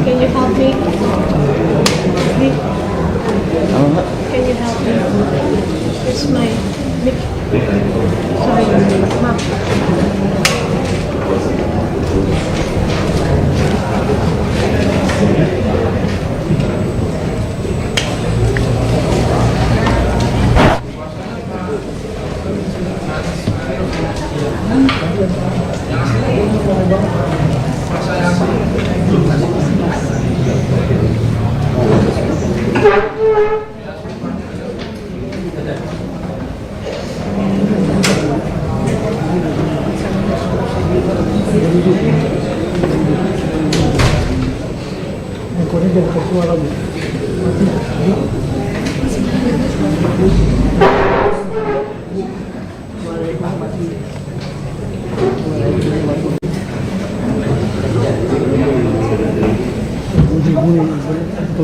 Can you help me? Apa Mbak? Can you help me? It's my mic. Sorry, maaf.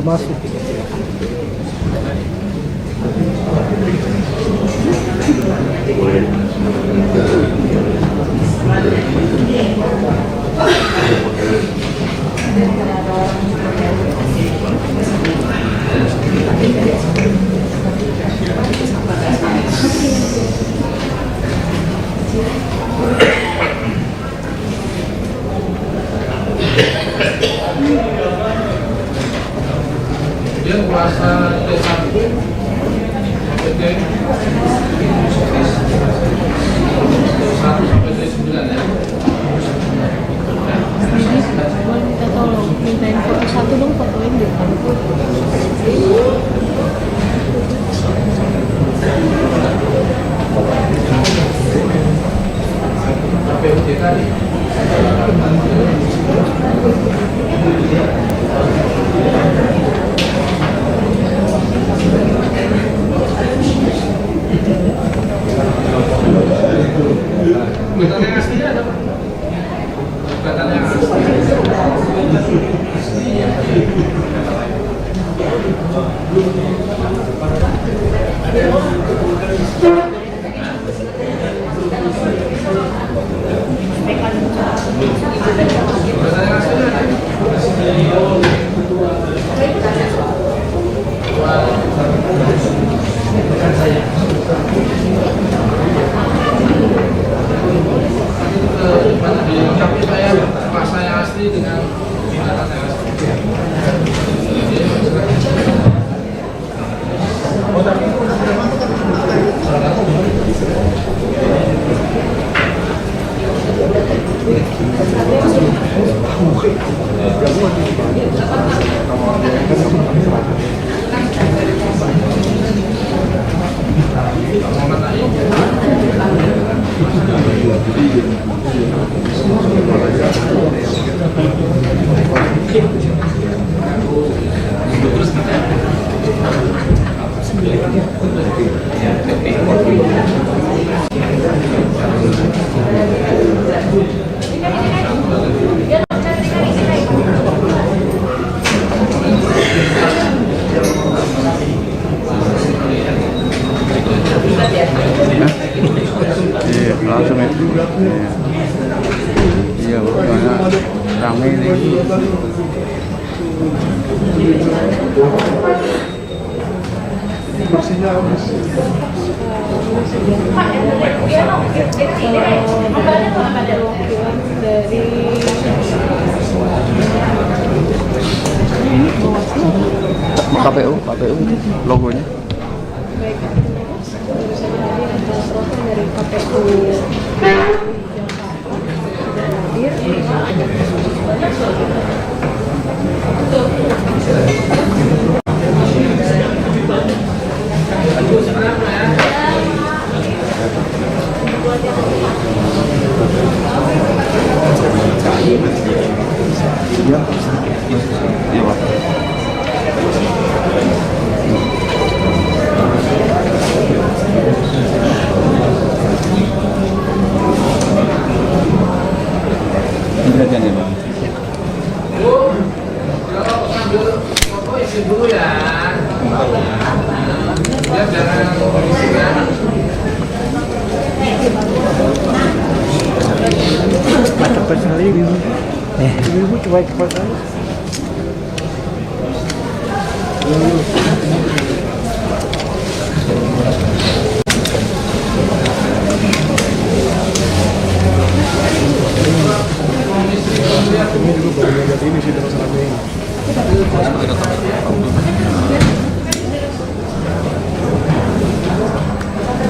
Masuk. Dia puasa D1 D1 sampai D9 ya. Boleh minta tolong, mintain foto satu dong, fotoin deh. KPUD tadi. Buatan yang aslinya ada Pak? Buatan yang tapi saya rasa yang asli dengan binatang yang asli. Iya, langsung ya. Iya, pokoknya rame nih. Bersihnya habis. KPU logonya. Baik, barusan tadi ada telepon dari KPU Jakarta dulu ya. Ya jangan Cepat sekali gitu. Ibu cuek cepat sekali. terus rame.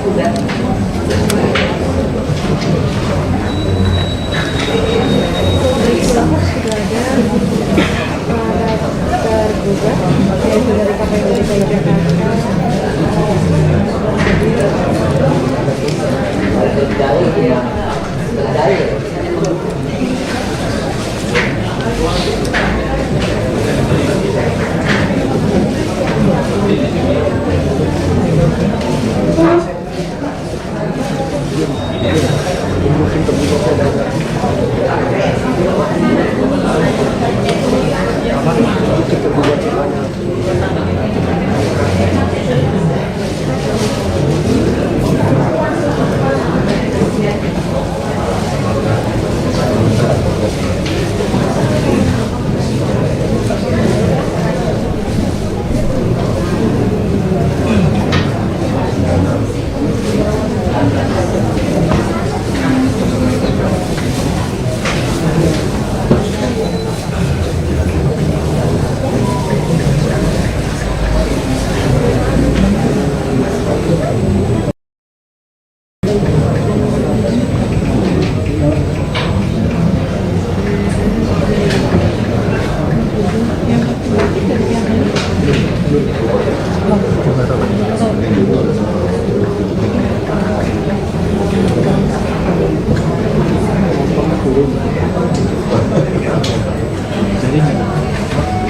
Sudah ada para tergugat yaitu dari KPU DKI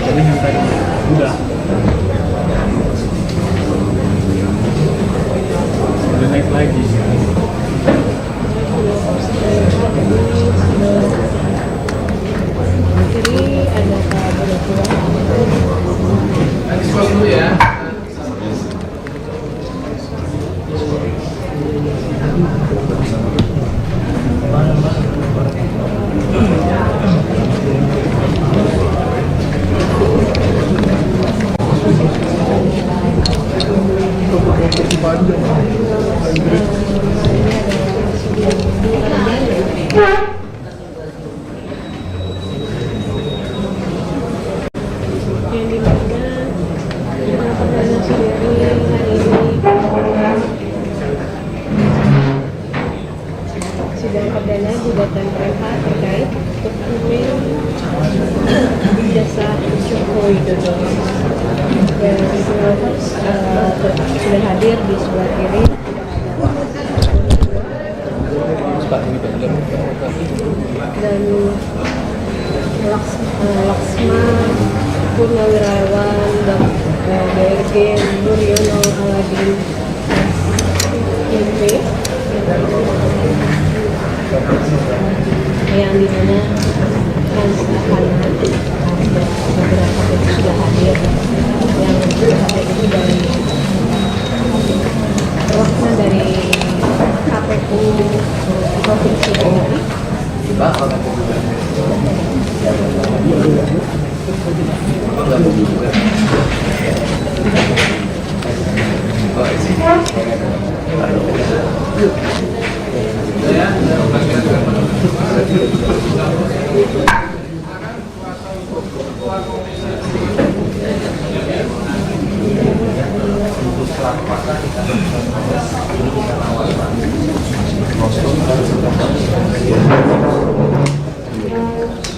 Jadi yang tadi udah naik lagi. Jadi ada Ekspos dulu ya. yang dimana perdana sendiri hari ini sidang perdana gugatan PMK terkait dokumen jasa Joko Widodo yang sudah hadir di sebelah kiri. Dan Laksma Purnawirawan DRG Muryono Aladin MP yang dimana Kansahana ada beberapa yang sudah hadir yang sudah hadir itu dari perwakilan dari KPU Provinsi DKI.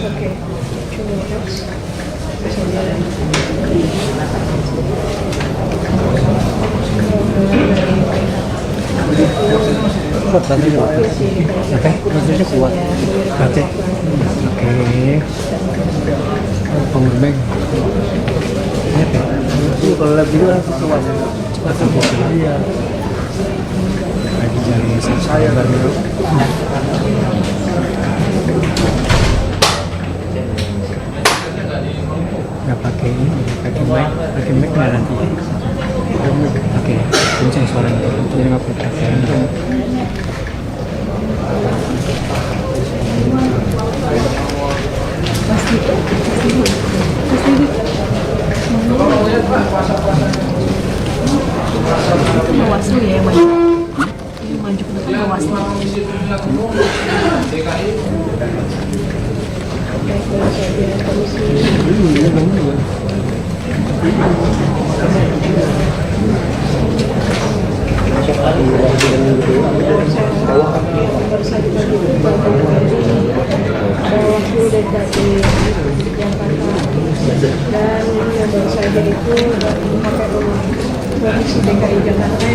Oke, coba terus bisa jalan. Baterainya kuat. Baterai. Oke. Power bank. Kalau lebih langsung keluar. Langsung keluar. Iya. Lagi cari saya baru. Nggak pakai ini, pakai mic nggak nanti. Oke, kenceng suaranya. Jadi nggak perlu pakai ini. Pasti. Itu Bawaslu ya yang maju. Yang maju ke depan Bawaslu. Komisi dan yang baru saja itu dari KPU Provinsi DKI Jakarta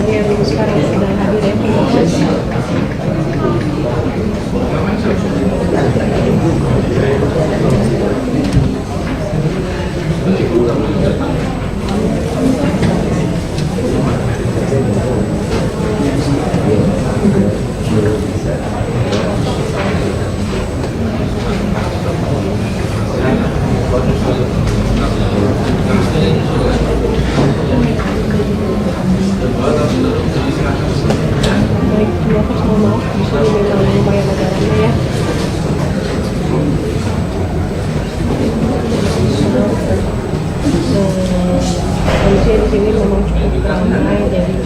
yang sekarang sudah hadir ya. Baik, mohon maaf, di sini memang lumayan agak ramai ya. Kondisi di sini memang cukup ramai, jadi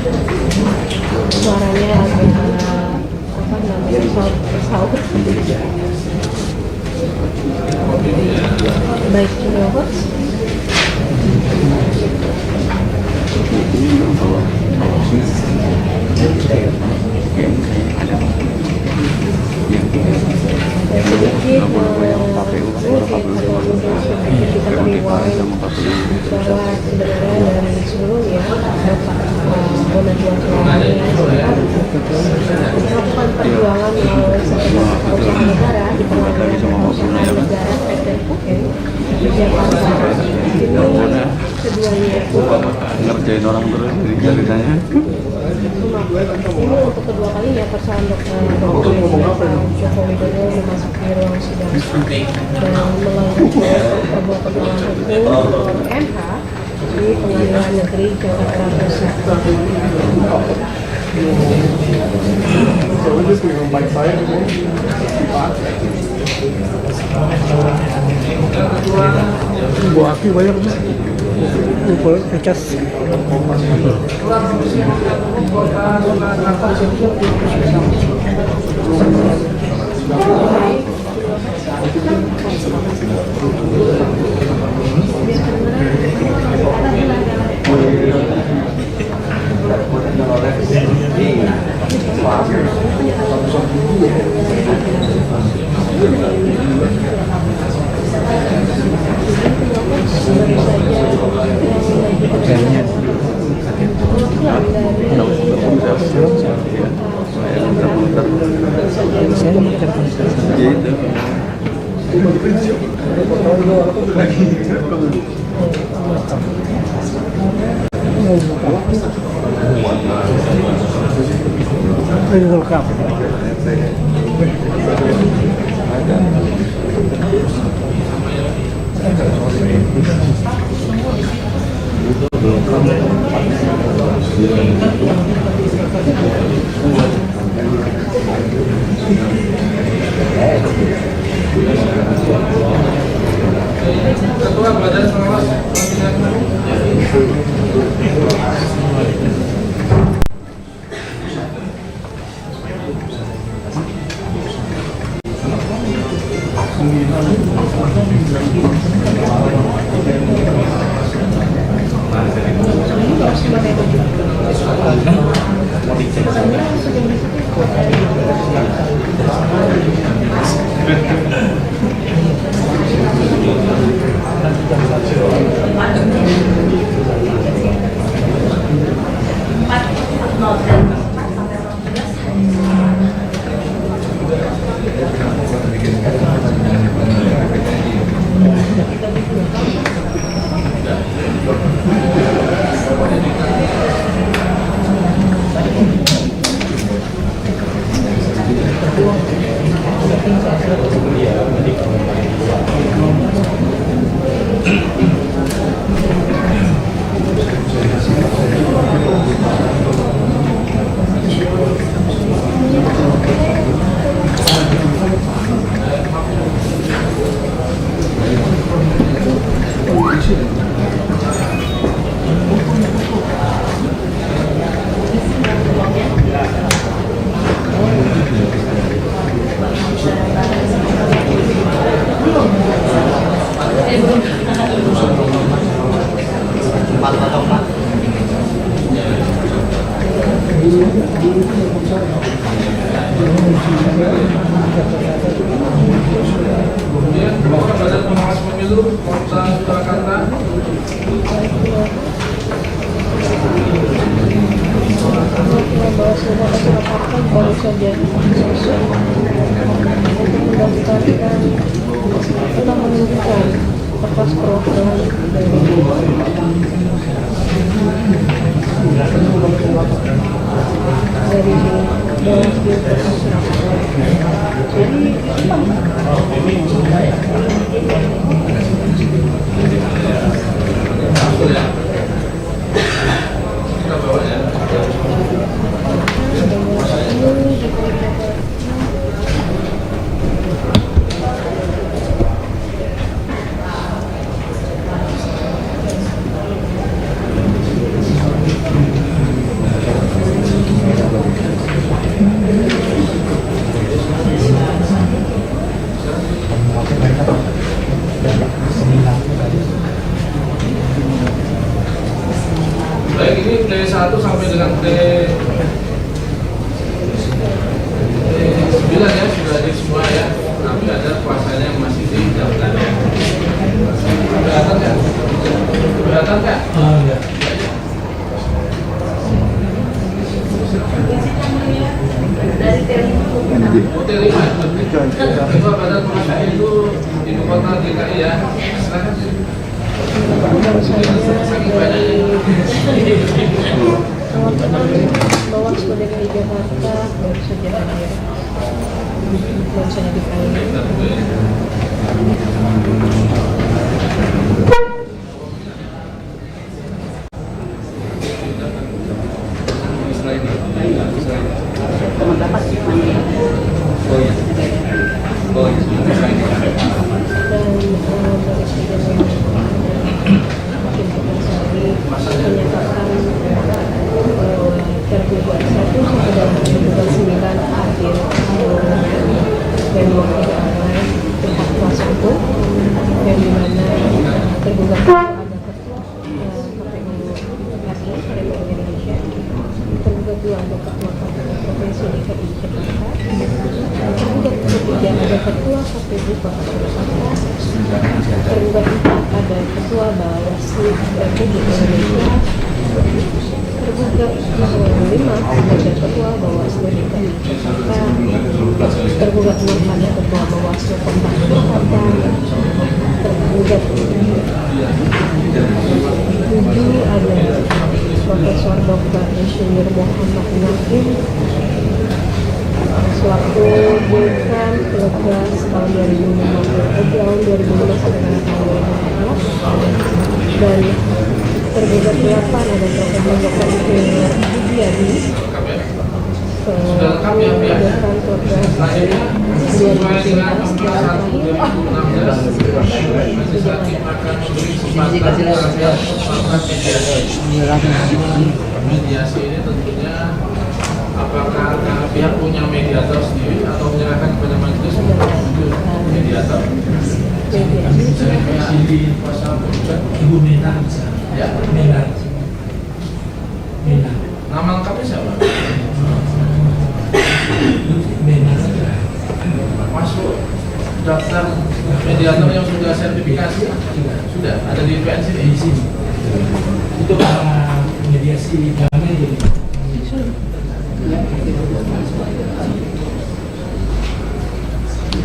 suaranya agak apa namanya saut. Baik, viewers. Sedikit kita rewind bahwa sebenarnya dari sebelumnya Bonatuan Sulawesi melakukan perjuangan melalui sebuah perusahaan negara di perusahaan negara PT UGM di Jakarta. Ini keduanya itu ngerjain orang terus jadi ceritanya. Ini untuk kedua kalinya perusahaan Dr. Joko Widodo memasuki ruang sidang dan melanggar sebuah perjuangan hukum MH di Pengadilan Negeri Jakarta Pusat. Buah api banyak Google kecas. Lengkap. Ketua Badan Pengawas Kemudian Badan Pengawas Pemilu Kota Surakarta. Bawaslu Kota Surakarta baru saja selesai untuk mendaftarkan telah menunjukkan kertas perwakilan dari Bawaslu Kota Surakarta. Baik, ini play 1 sampai dengan play 9 ya, sudah di semua ya. Tapi ada puasanya yang masih di daftar ya. Kelihatan nggak? Kelihatan nggak? Ya. Hotel 5. Ketua Badan Pengawas itu Ibu Kota DKI ya. Silakan. Saking banyaknya. Teman-teman Bawaslu DKI Jakarta baru saja hadir, baru saja dipanggil. Menyatakan tergugat 1 sampai dengan tergugat 9 hadir seluruhnya dan mewakili pihak kuasa hukum, yang dimana tergugat ada ketua KPU RI Republik Indonesia, tergugat 2 ada ketua KPU Provinsi DKI Jakarta, tergugat ketiga ada ketua KPU Kota Surakarta, tergugat 4 ada ketua Bawaslu Republik Indonesia, tergugat 5 ada ketua Bawaslu DKI Jakarta, tergugat 6 ada ketua Bawaslu Kota Surakarta, tergugat 7 ada Profesor Dr. Insinyur Muhammad Naim selaku Dekan Pilpres tahun 2005 sampai dengan tahun 2014, dan tergugat 8 ada Profesor Dr. Insinyur Budiadi selaku Dekan Pilpres 2019 mediasi ini tentunya apakah pihak punya mediator sendiri atau menyerahkan kepada majelis untuk mediator dari pihak kuasa penggugat Ibu Mena bisa. ya. Mena. Nama lengkapnya siapa? Mena saja. Masuk daftar mediator yang sudah sertifikasi? Sudah ada di PN Di sini. sini. Itu mediasi damai ini.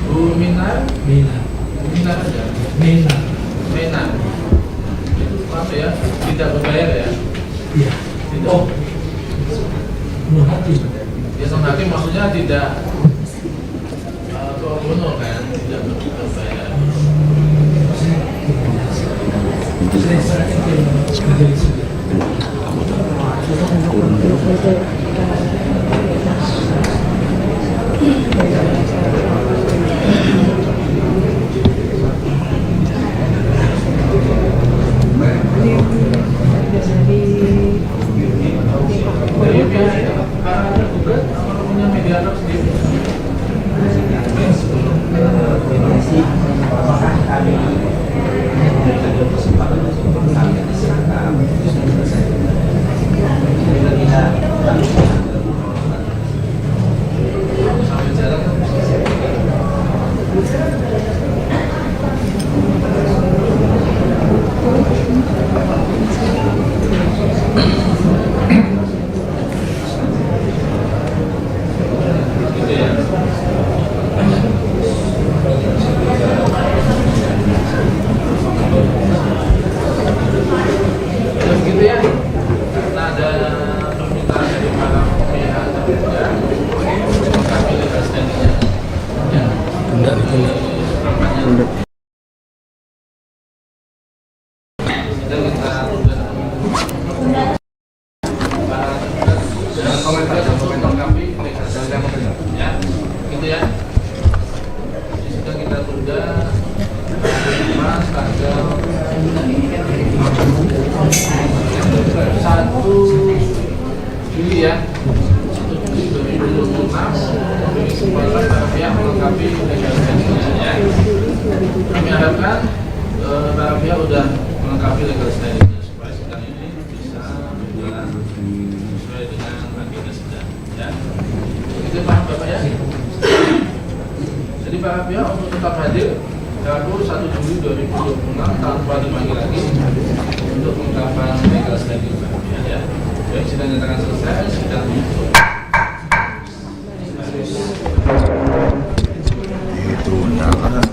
Bu Mina, Mena. Mina aja. Mena. Mena. Itu apa ya? Tidak berbayar ya? Iya. Tidak. Oh. Nur Hati. Ya non hakim maksudnya tidak pro bono kan? Tidak berbayar. Saya serahkan ke majelis. Jadi para tergugat apakah punya mediator sendiri? Sampai jalan kan? kita tunda. Jangan komentar kami, ya, gitu ya. Jadi sudah kita tunda Mas tanggal 1 Juli ya. 1 Juli 2026 kesempatan para pihak melengkapi legalisasinya ya. Kami harapkan para pihak sudah melengkapi legal standingnya supaya sidang ini bisa berjalan sesuai dengan agenda sidang ya. Itu paham Bapak ya? Jadi para pihak untuk tetap hadir Rabu 1 Juli 2026 tanpa dipanggil lagi untuk pengungkapan legal standing ya. Baik, sidang nyatakan selesai, sidang ditutup. Itu undangan.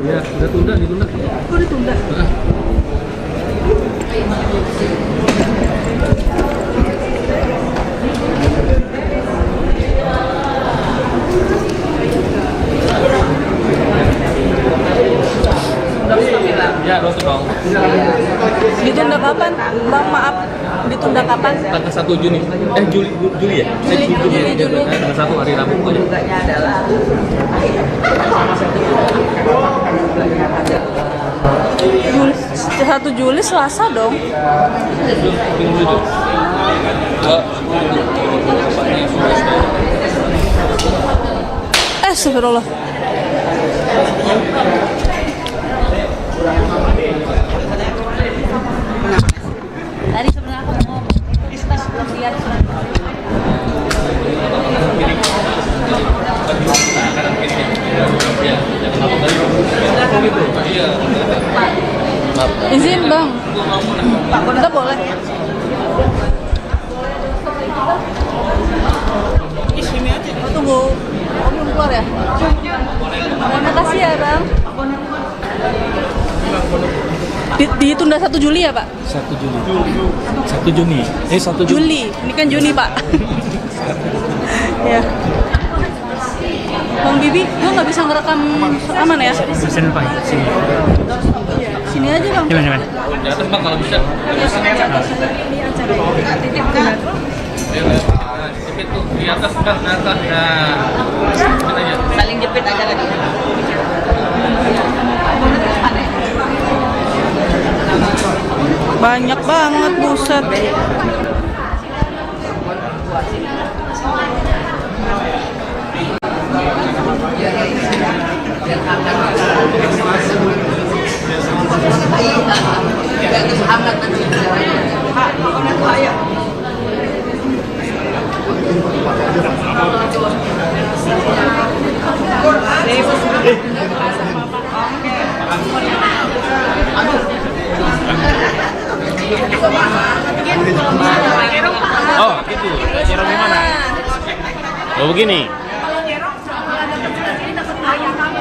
Ya, udah ditunda. Oh, ditunda. Ya, lo dong. Ditunda kapan? Bang, maaf. Ditunda kapan? Tanggal 1 Juni. Juli ya? Juli. Tanggal 1 hari Rabu pokoknya. Juli, 1 Juli Selasa dong. Astagfirullah. Tadi sebenarnya aku mau kita belum lihat. Izin bang, kita boleh. Oh, tunggu, oh, belum keluar ya? Terima kasih ya bang. Ditunda 1 Juli ya Pak? 1 Juni. 1 Juni. 1 Juli, ini kan Juni Pak. Ya. Bang Bibi, gue nggak bisa ngerekam aman ya? Sini Pak, sini. Sini aja bang. Jangan. Di atas Bang kalau bisa. Titipkan. Jepit tuh di atas Bang, di atas. Nah, jepit aja. Saling jepit aja lagi. Banyak banget, buset. Oh, gitu. Cerong di mana? Oh, begini.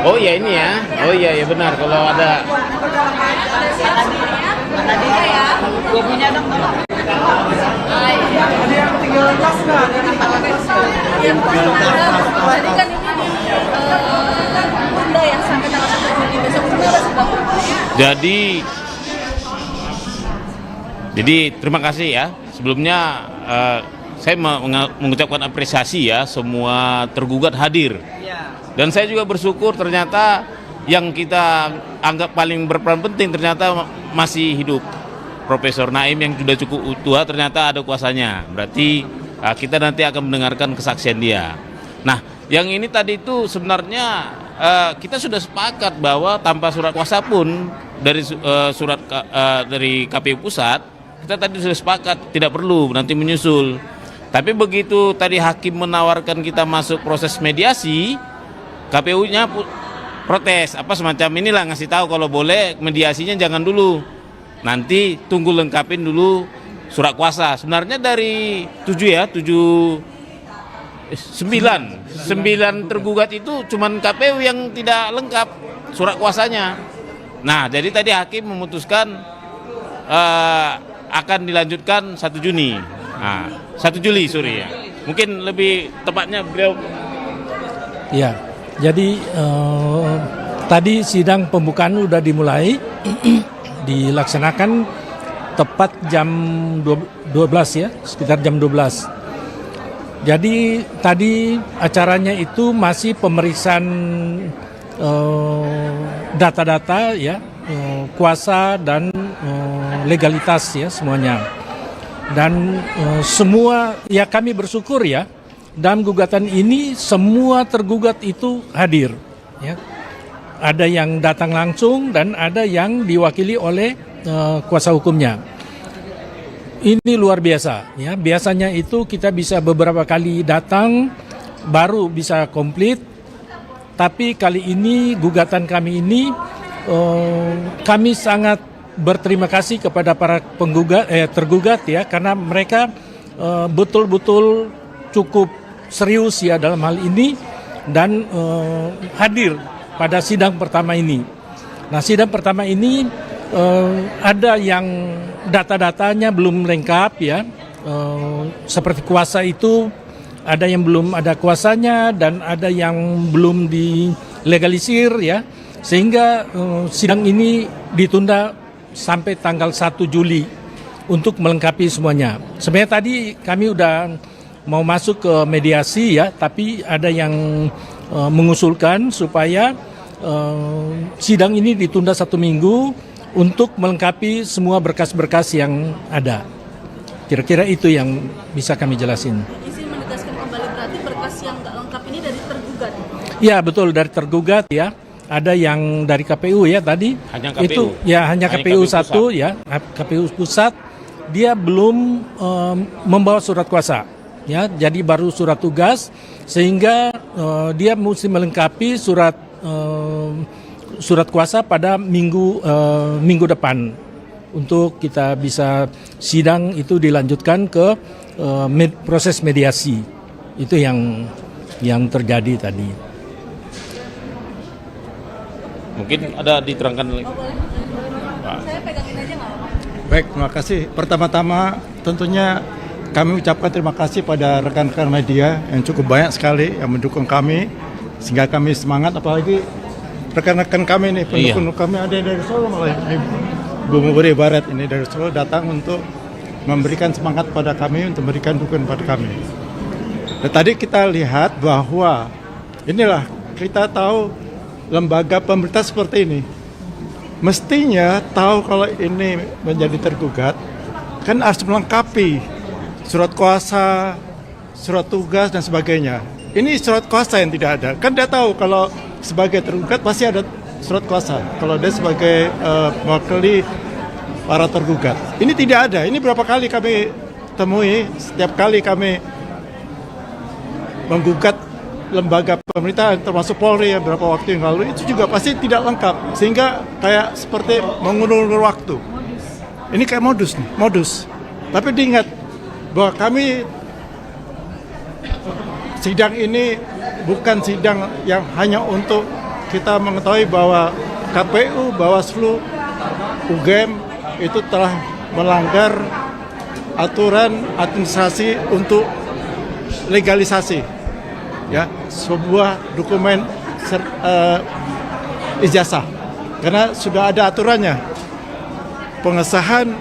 Oh ya ini ya. Oh iya ya benar kalau ada. Gue punya dong. Jadi kan ini Bunda ya sampai tanggal 1 Juli besok Jadi terima kasih ya. Sebelumnya saya mengucapkan apresiasi ya semua tergugat hadir. Dan saya juga bersyukur ternyata yang kita anggap paling berperan penting ternyata masih hidup. Profesor Naim yang sudah cukup tua ternyata ada kuasanya. Berarti kita nanti akan mendengarkan kesaksian dia. Nah, yang ini tadi itu sebenarnya kita sudah sepakat bahwa tanpa surat kuasa pun dari dari KPU Pusat, kita tadi sudah sepakat tidak perlu nanti menyusul. Tapi begitu tadi hakim menawarkan kita masuk proses mediasi, KPU-nya protes apa semacam inilah, ngasih tahu kalau boleh mediasinya jangan dulu. Nanti tunggu lengkapin dulu surat kuasa. Sebenarnya dari 7 9 tergugat itu cuman KPU yang tidak lengkap surat kuasanya. Nah, jadi tadi hakim memutuskan akan dilanjutkan 1 Juni. Nah, 1 Juli sorry ya. Mungkin lebih tepatnya beliau. Ya, jadi tadi sidang pembukaan udah dimulai, dilaksanakan tepat jam 12 ya, sekitar jam 12. Jadi tadi acaranya itu masih pemeriksaan data-data ya, kuasa dan legalitas ya semuanya. Dan semua ya kami bersyukur ya, dalam gugatan ini semua tergugat itu hadir ya. Ada yang datang langsung dan ada yang diwakili oleh kuasa hukumnya. Ini luar biasa ya. Biasanya itu kita bisa beberapa kali datang baru bisa komplit. Tapi kali ini gugatan kami ini kami sangat berterima kasih kepada para tergugat ya, karena mereka betul-betul cukup serius ya dalam hal ini dan hadir pada sidang pertama ini. Nah, sidang pertama ini ada yang data-datanya belum lengkap ya, seperti kuasa itu ada yang belum ada kuasanya dan ada yang belum dilegalisir ya, sehingga sidang ini ditunda sampai tanggal 1 Juli untuk melengkapi semuanya. Sebenarnya tadi kami udah mau masuk ke mediasi ya, tapi ada yang mengusulkan supaya sidang ini ditunda 1 minggu untuk melengkapi semua berkas-berkas yang ada. Kira-kira itu yang bisa kami jelasin. Izin menegaskan kembali, berarti berkas yang nggak lengkap ini dari tergugat? Ya betul, dari tergugat ya. Ada yang dari KPU ya tadi. Hanya KPU? Itu ya hanya KPU 1 ya, KPU pusat. Dia belum membawa surat kuasa ya, jadi baru surat tugas, sehingga dia mesti melengkapi surat kuasa pada minggu depan untuk kita bisa sidang itu dilanjutkan ke proses mediasi. Itu yang terjadi tadi. Mungkin ada diterangkan lagi. Saya pegangin aja nggak apa-apa? Baik, terima kasih. Pertama-tama tentunya kami ucapkan terima kasih pada rekan-rekan media yang cukup banyak sekali yang mendukung kami sehingga kami semangat, apalagi rekan-rekan kami nih, pendukung kami ada dari Solo malah ini Bumuburi Barat ini dari Solo datang untuk memberikan semangat pada kami, untuk memberikan dukungan pada kami. Dan tadi kita lihat bahwa inilah kita tahu lembaga pemerintah seperti ini mestinya tahu kalau ini menjadi tergugat kan harus melengkapi surat kuasa, surat tugas dan sebagainya. Ini surat kuasa yang tidak ada. Kan dia tahu kalau sebagai tergugat pasti ada surat kuasa. Kalau dia sebagai mewakili para tergugat. Ini tidak ada. Ini berapa kali kami temui, setiap kali kami menggugat lembaga pemerintahan termasuk Polri ya beberapa waktu yang lalu itu juga pasti tidak lengkap, sehingga kayak seperti mengulur-ulur waktu. Ini kayak modus. Tapi diingat bahwa kami sidang ini bukan sidang yang hanya untuk kita mengetahui bahwa KPU, Bawaslu, UGM itu telah melanggar aturan administrasi untuk legalisasi ya sebuah dokumen ijazah, karena sudah ada aturannya. Pengesahan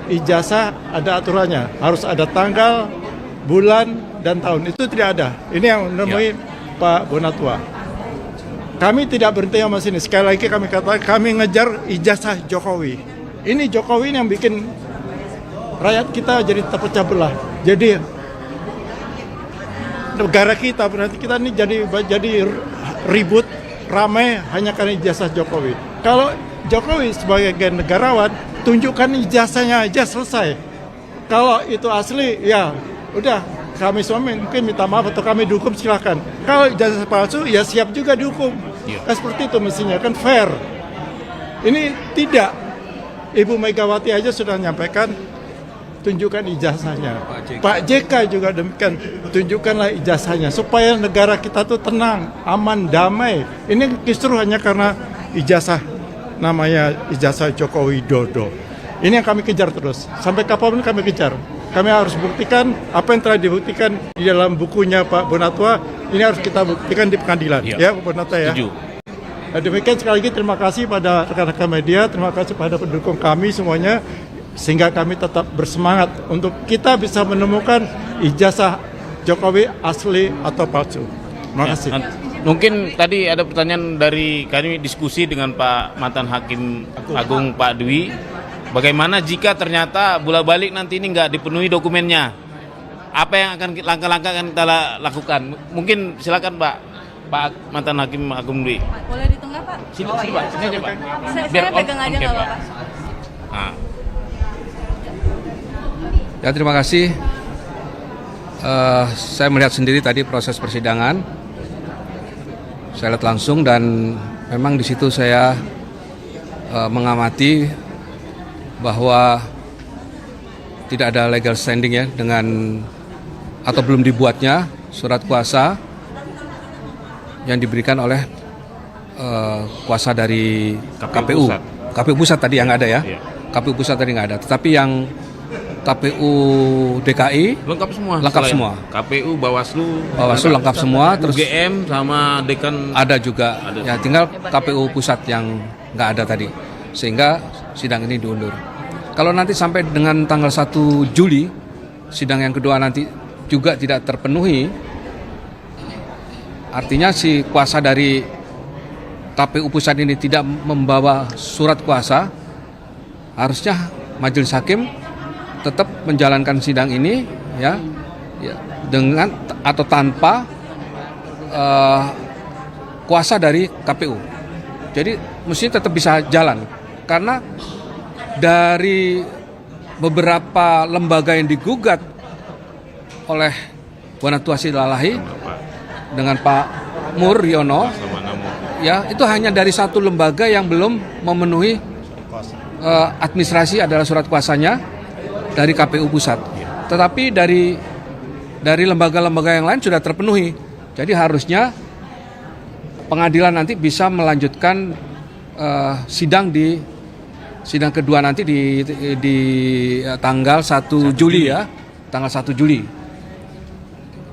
ijazah ada aturannya, harus ada tanggal, bulan, dan tahun. Itu tidak ada. Ini yang menemui Pak Bonatua. Kami tidak berhenti sama sini. Sekali lagi kami katakan, kami ngejar ijazah Jokowi. Ini Jokowi yang bikin rakyat kita jadi terpecah belah. Jadi negara kita berarti kita ini jadi ribut, ramai hanya karena ijazah Jokowi. Kalau Jokowi sebagai negarawan, tunjukkan ijazahnya aja selesai. Kalau itu asli, ya udah kami semua mungkin minta maaf atau kami dukung silahkan. Kalau ijazah palsu, ya siap juga dihukum. Kan seperti itu mestinya, kan fair. Ini tidak. Ibu Megawati aja sudah menyampaikan tunjukkan ijazahnya. Pak JK juga demikian, tunjukkanlah ijazahnya supaya negara kita tuh tenang, aman, damai. Ini justru hanya karena ijazah, namanya ijazah Joko Widodo. Ini yang kami kejar terus, sampai kapanpun kami kejar. Kami harus buktikan apa yang telah dibuktikan di dalam bukunya Pak Bonatwa, ini harus kita buktikan di pengadilan. Ya Pak Bonatwa ya. Setuju. Nah, demikian sekali lagi terima kasih pada rekan-rekan media, terima kasih pada pendukung kami semuanya, sehingga kami tetap bersemangat untuk kita bisa menemukan ijazah Jokowi asli atau palsu. Terima kasih. Mungkin tadi ada pertanyaan dari kami diskusi dengan Pak mantan Hakim Agung Pak Dwi. Bagaimana jika ternyata bola-balik nanti ini nggak dipenuhi dokumennya? Apa yang akan langkah-langkah akan kita lakukan? Mungkin silakan Pak mantan Hakim Agung Dwi. Boleh di tengah Pak? Sini Pak, sini aja Pak. Saya pegang aja nggak apa-apa. Nah. Ya terima kasih. Saya melihat sendiri tadi proses persidangan. Saya lihat langsung dan memang di situ saya mengamati bahwa tidak ada legal standing ya dengan atau belum dibuatnya surat kuasa yang diberikan oleh kuasa dari KPU. Pusat. KPU Pusat tadi yang ada ya. Iya. KPU Pusat tadi nggak ada. Tetapi yang KPU DKI Lengkap semua. Lengkap Selain semua. KPU, Bawaslu lengkap semua. Terus UGM sama Dekan ada juga. Ada. Ya tinggal KPU Pusat yang nggak ada tadi. Sehingga sidang ini diundur. Kalau nanti sampai dengan tanggal 1 Juli sidang yang kedua nanti juga tidak terpenuhi, artinya si kuasa dari KPU Pusat ini tidak membawa surat kuasa, harusnya majelis hakim tetap menjalankan sidang ini ya dengan atau tanpa kuasa dari KPU. Jadi mesti tetap bisa jalan karena dari beberapa lembaga yang digugat oleh Bonatwa Silalahi dengan Pak Muryono, ya itu hanya dari satu lembaga yang belum memenuhi administrasi adalah surat kuasanya dari KPU Pusat. Tetapi dari lembaga-lembaga yang lain sudah terpenuhi. Jadi harusnya pengadilan nanti bisa melanjutkan sidang kedua nanti di tanggal 1 Juli ya, tanggal 1 Juli.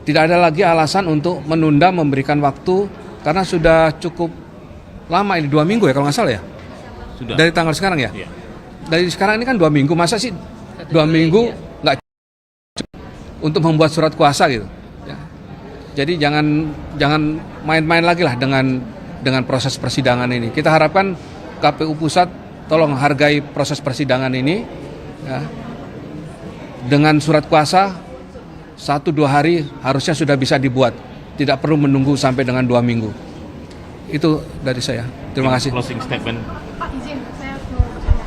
Tidak ada lagi alasan untuk menunda memberikan waktu karena sudah cukup lama ini 2 minggu ya kalau nggak salah ya. Sudah. Dari tanggal sekarang ya. Iya. Dari sekarang ini kan 2 minggu, masa sih 2 minggu nggak cukup untuk membuat surat kuasa gitu. Ya. Jadi jangan main-main lagi lah dengan proses persidangan ini. Kita harapkan KPU Pusat tolong hargai proses persidangan ini ya. Dengan surat kuasa 1-2 hari harusnya sudah bisa dibuat, tidak perlu menunggu sampai dengan 2 minggu. Itu dari saya. Terima kasih. Closing statement. Pak izin, saya mau bertanya.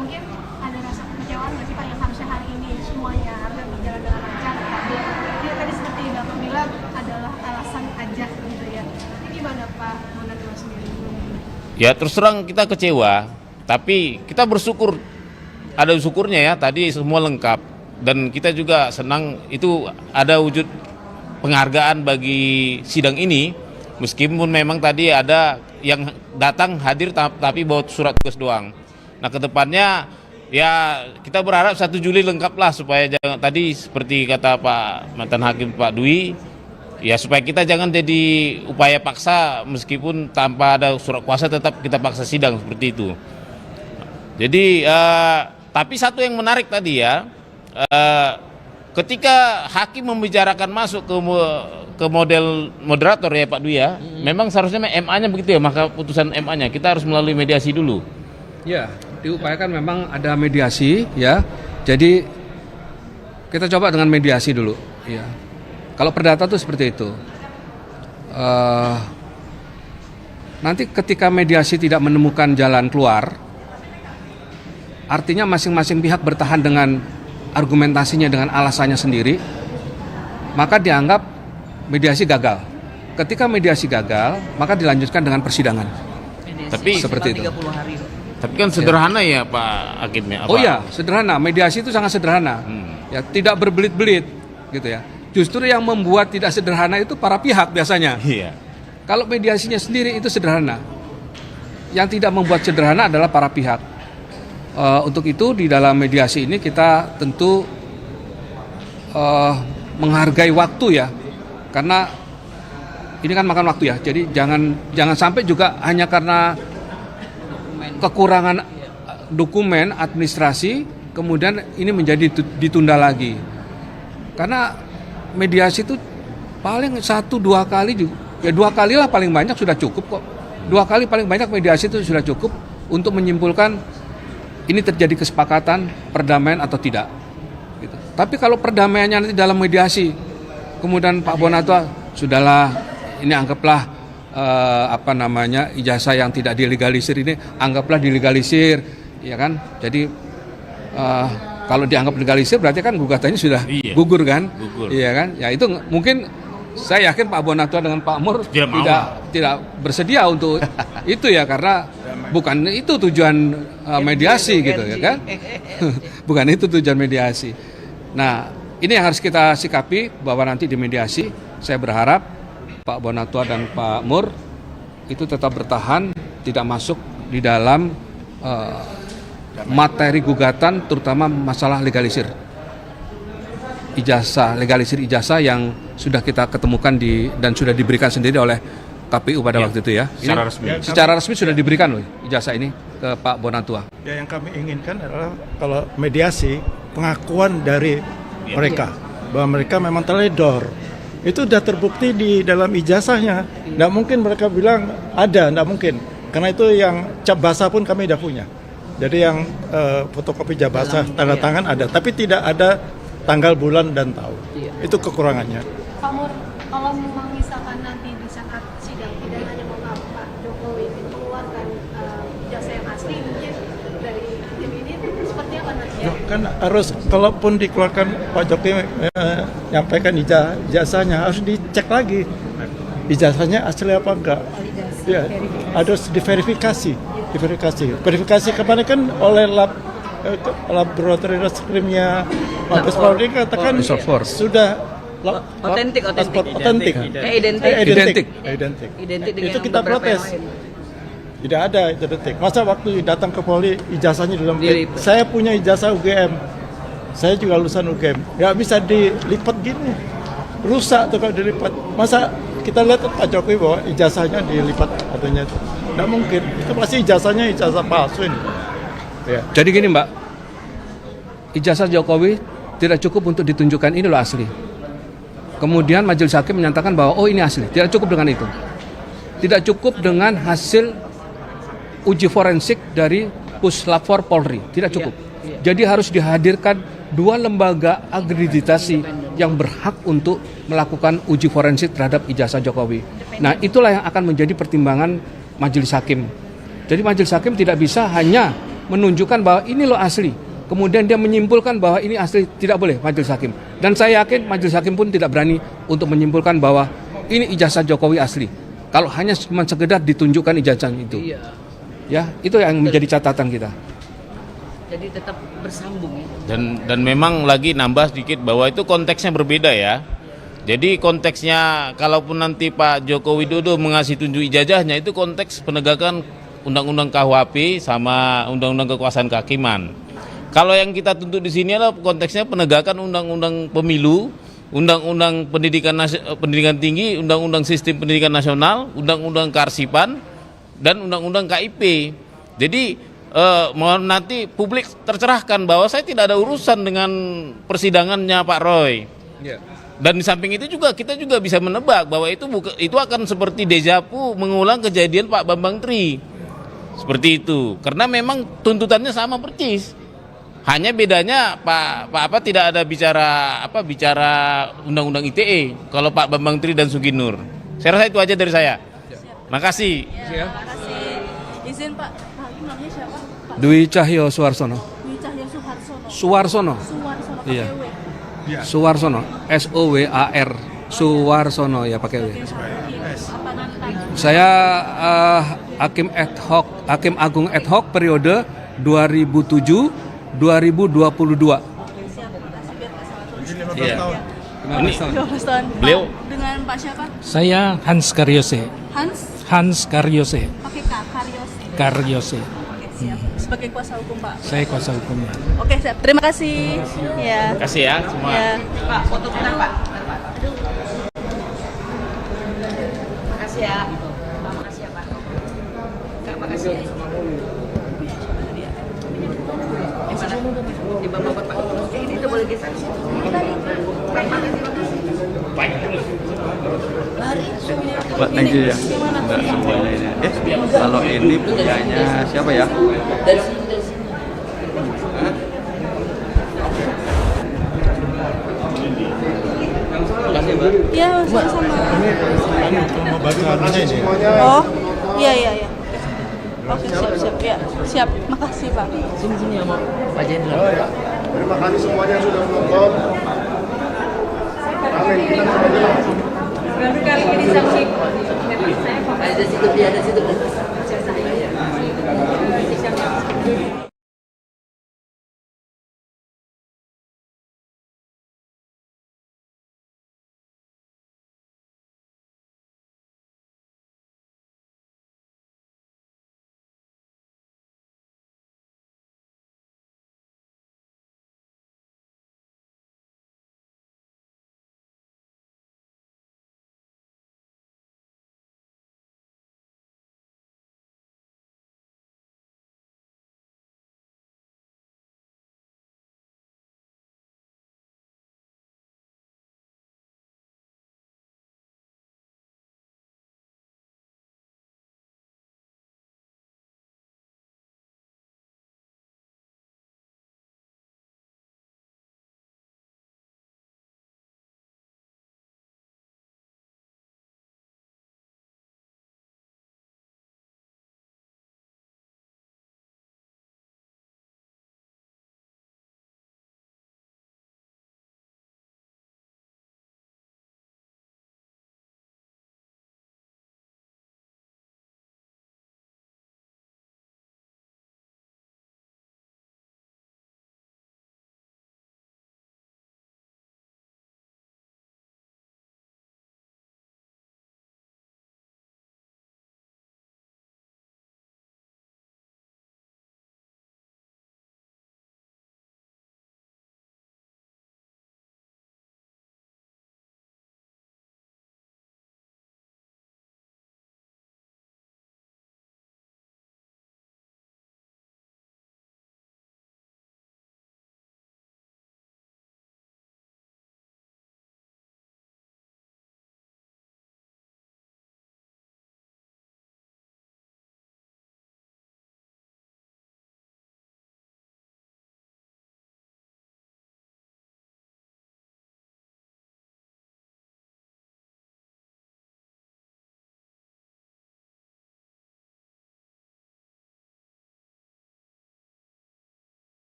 Mungkin ada rasa kekecewaan nggak sih Pak yang harusnya hari ini semuanya harusnya berjalan dengan lancar. Dia tadi seperti Bapak bilang adalah alasan aja gitu ya. Ini gimana Pak Bonatwa sendiri? Ya terus terang kita kecewa. Tapi kita bersyukur, ada syukurnya ya, tadi semua lengkap. Dan kita juga senang itu ada wujud penghargaan bagi sidang ini. Meskipun memang tadi ada yang datang hadir tapi bawa surat tugas doang. Nah kedepannya ya kita berharap 1 Juli lengkap lah supaya jangan, tadi seperti kata Pak mantan Hakim Pak Dwi, ya supaya kita jangan jadi upaya paksa meskipun tanpa ada surat kuasa tetap kita paksa sidang seperti itu. Jadi, tapi satu yang menarik tadi ya, ketika hakim membicarakan masuk ke model moderator ya Pak Dwi ya, memang seharusnya MA-nya begitu ya, maka putusan MA-nya kita harus melalui mediasi dulu. Ya, diupayakan memang ada mediasi ya. Jadi kita coba dengan mediasi dulu. Ya. Kalau perdata tuh seperti itu. Nanti ketika mediasi tidak menemukan jalan keluar, artinya masing-masing pihak bertahan dengan argumentasinya, dengan alasannya sendiri, maka dianggap mediasi gagal. Ketika mediasi gagal, maka dilanjutkan dengan persidangan. Tapi seperti itu. 30 hari. Tapi kan sederhana ya Pak Hakim ya. Oh iya, sederhana. Mediasi itu sangat sederhana. Ya, tidak berbelit-belit gitu ya. Justru yang membuat tidak sederhana itu para pihak biasanya. Iya. Kalau mediasinya sendiri itu sederhana. Yang tidak membuat sederhana adalah para pihak. Untuk itu di dalam mediasi ini kita tentu menghargai waktu ya. Karena ini kan makan waktu ya. Jadi jangan sampai juga hanya karena kekurangan dokumen administrasi kemudian ini menjadi ditunda lagi. Karena mediasi itu paling 1-2 kali juga, ya 2 kali lah paling banyak sudah cukup kok. 2 kali paling banyak mediasi itu sudah cukup untuk menyimpulkan ini terjadi kesepakatan perdamaian atau tidak. Gitu. Tapi kalau perdamaiannya nanti dalam mediasi, kemudian Pak Bonatua sudahlah ini anggaplah ijazah yang tidak dilegalisir ini anggaplah dilegalisir, ya kan? Jadi kalau dianggap legalisir berarti kan gugatannya sudah gugur kan? Gugur. Iya kan? Ya itu mungkin saya yakin Pak Bonatua dengan Pak Mur tidak bersedia untuk itu ya karena bukan itu tujuan mediasi gitu ya kan? Bukan itu tujuan mediasi. Nah, ini yang harus kita sikapi bahwa nanti di mediasi saya berharap Pak Bonatua dan Pak Mur itu tetap bertahan, tidak masuk di dalam materi gugatan, terutama masalah legalisir ijazah yang sudah kita ketemukan dan sudah diberikan sendiri oleh KPU pada waktu itu ya. Secara resmi. Secara resmi sudah diberikan loh ijazah ini ke Pak Bonatua. Ya, yang kami inginkan adalah kalau mediasi pengakuan dari mereka bahwa mereka memang teledor. Itu sudah terbukti di dalam ijazahnya. Tidak mungkin mereka bilang ada, tidak mungkin. Karena itu yang cap basah pun kami sudah punya. Jadi yang fotokopi cap basah, tanda tangan ada. Tapi tidak ada tanggal, bulan, dan tahun. Itu kekurangannya. Pak Mur, kalau memang misalkan nanti di saat sidang pidananya Pak Jokowi mengeluarkan ijazah yang asli, mungkin dari tim ini seperti apa nanti? Kan harus, kalaupun dikeluarkan Pak Jokowi nyampaikan ijazahnya harus dicek lagi ijazahnya asli apa enggak. Ya, harus diverifikasi. Verifikasi kemarin kan oleh laboratorium reskrimnya Mabes Polri katakan sudah Otentik. Identik Itu kita protes. Tidak ada identik. Masa waktu datang ke Polri ijazahnya dalam saya punya ijazah UGM. Saya juga lulusan UGM. Nggak bisa dilipat gini. Rusak tuh kalau dilipat. Masa kita lihat Pak Jokowi bahwa ijazahnya dilipat adanya itu. Nggak mungkin. Itu pasti ijazahnya ijazah palsu ini. Ya. Jadi gini Mbak, ijazah Jokowi tidak cukup untuk ditunjukkan ini loh asli. Kemudian Majelis Hakim menyatakan bahwa oh ini asli. Tidak cukup dengan itu. Tidak cukup dengan hasil uji forensik dari Puslapfor Polri. Tidak cukup. Jadi harus dihadirkan 2 lembaga akreditasi yang berhak untuk melakukan uji forensik terhadap ijazah Jokowi. Nah itulah yang akan menjadi pertimbangan Majelis Hakim. Jadi Majelis Hakim tidak bisa hanya menunjukkan bahwa ini loh asli. Kemudian dia menyimpulkan bahwa ini asli, tidak boleh Majelis Hakim. Dan saya yakin Majelis Hakim pun tidak berani untuk menyimpulkan bahwa ini ijazah Jokowi asli. Kalau hanya cuma sekedar ditunjukkan ijazah itu. Ya, itu yang menjadi catatan kita. Jadi tetap bersambung ya. Dan memang lagi nambah sedikit bahwa itu konteksnya berbeda ya. Jadi konteksnya kalaupun nanti Pak Joko Widodo mengasih tunjuk ijazahnya itu konteks penegakan Undang-Undang KUHP sama Undang-Undang Kekuasaan Kehakiman. Kalau yang kita tuntut di sini adalah konteksnya penegakan Undang-Undang Pemilu, Undang-Undang Pendidikan Tinggi, Undang-Undang Sistem Pendidikan Nasional, Undang-Undang Kearsipan, dan Undang-Undang KIP. Jadi mohon nanti publik tercerahkan bahwa saya tidak ada urusan dengan persidangannya Pak Roy. Dan di samping itu juga kita juga bisa menebak bahwa itu akan seperti dejavu mengulang kejadian Pak Bambang Tri. Seperti itu. Karena memang tuntutannya sama persis. Hanya bedanya Pak tidak ada bicara Undang-Undang ITE kalau Pak Bambang Tri dan Suginur. Saya rasa itu aja dari saya. Makasih. Terima kasih. Izin Pak, Hakim namanya siapa? Pak Dwi Cahyo Suwarsono. Dwi Cahyo Suharsono. Suwarsono. Iya. Suwarsono. SOWAR. Suwarsono ya pakai W. Apa nanti? Saya Hakim Agung ad hoc periode 2007-2022. Iya. 15 tahun. 12 tahun. Beliau Dengan Pak siapa? Saya Hans Karyose. Hans Karyose. Pakai K, Karyose. Karyose. Oke, siap. Sebagai kuasa hukum, Pak. Saya kuasa hukumnya. Oke, siap. Terima kasih. Ya. kasih ya semua. Ya. Pak, foto bentar Pak. Makasih ya. Pak, makasih ya Pak. Kak, makasih ya. Di mana? Di bawah Pak. Ini udah boleh geser. Pak, thank you ya. Enggak semuanya ini. Kalau ini punyanya siapa ya? Dari sini, dari sini. Iya, sama-sama. Mau baca anunya ini. Oh, iya, iya, iya. Oke, siap, siap. Ya, siap. Makasih, Pak. Sini sama Pak Jenderal. Terima kasih semuanya yang sudah menonton. Amin. Kita semuanya. Kali ini saksi. Ada situ, ada situ.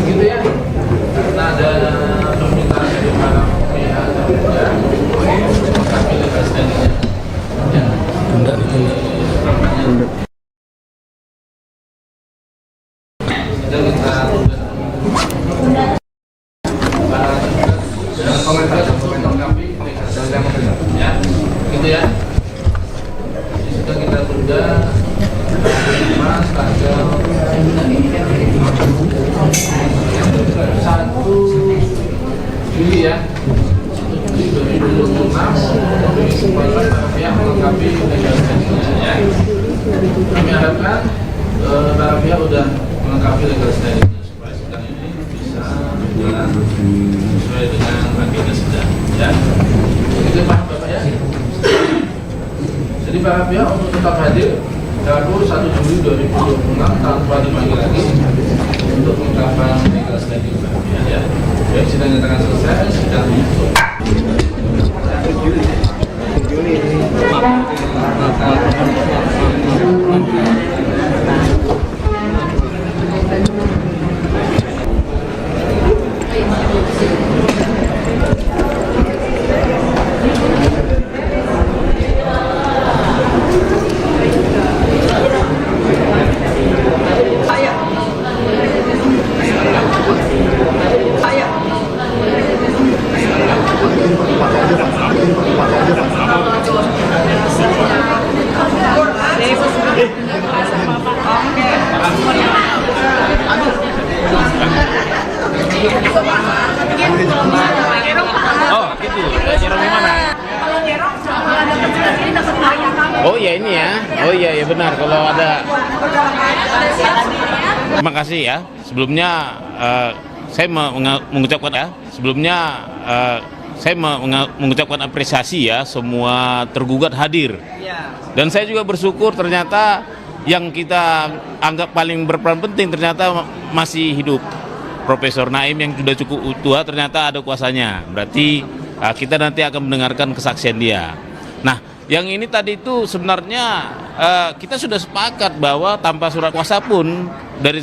Gitu ya. Karena ada permintaan dari para pihak ya, kami lepas darinya. Ya. Dan kita jangan komentar kami ya, gitu ya. Jadi sudah kita tunda Mas tanggal 1 Juli ya, 2026 para pihak melengkapi legalitasnya ya. Kami harapkan para pihak sudah melengkapi legalitasnya supaya sidang ini bisa berjalan sesuai dengan agenda sidang ya. Begitu Pak Bapak ya. Jadi para pihak untuk tetap hadir Rabu 1 Juli 2026 tanpa dipanggil lagi untuk mengungkapkan legalitasnya ya. Baik, sidang nyatakan selesai, sidang ditutup. Oh gitu, Jerong gimana? Oh ya ini ya, oh iya ya benar kalau ada. Terima kasih ya. Sebelumnya saya mengucapkan ya. Sebelumnya saya mengucapkan apresiasi ya semua tergugat hadir. Dan saya juga bersyukur ternyata yang kita anggap paling berperan penting ternyata masih hidup. Profesor Naim yang sudah cukup tua ternyata ada kuasanya. Berarti kita nanti akan mendengarkan kesaksian dia. Nah, yang ini tadi itu sebenarnya kita sudah sepakat bahwa tanpa surat kuasa pun dari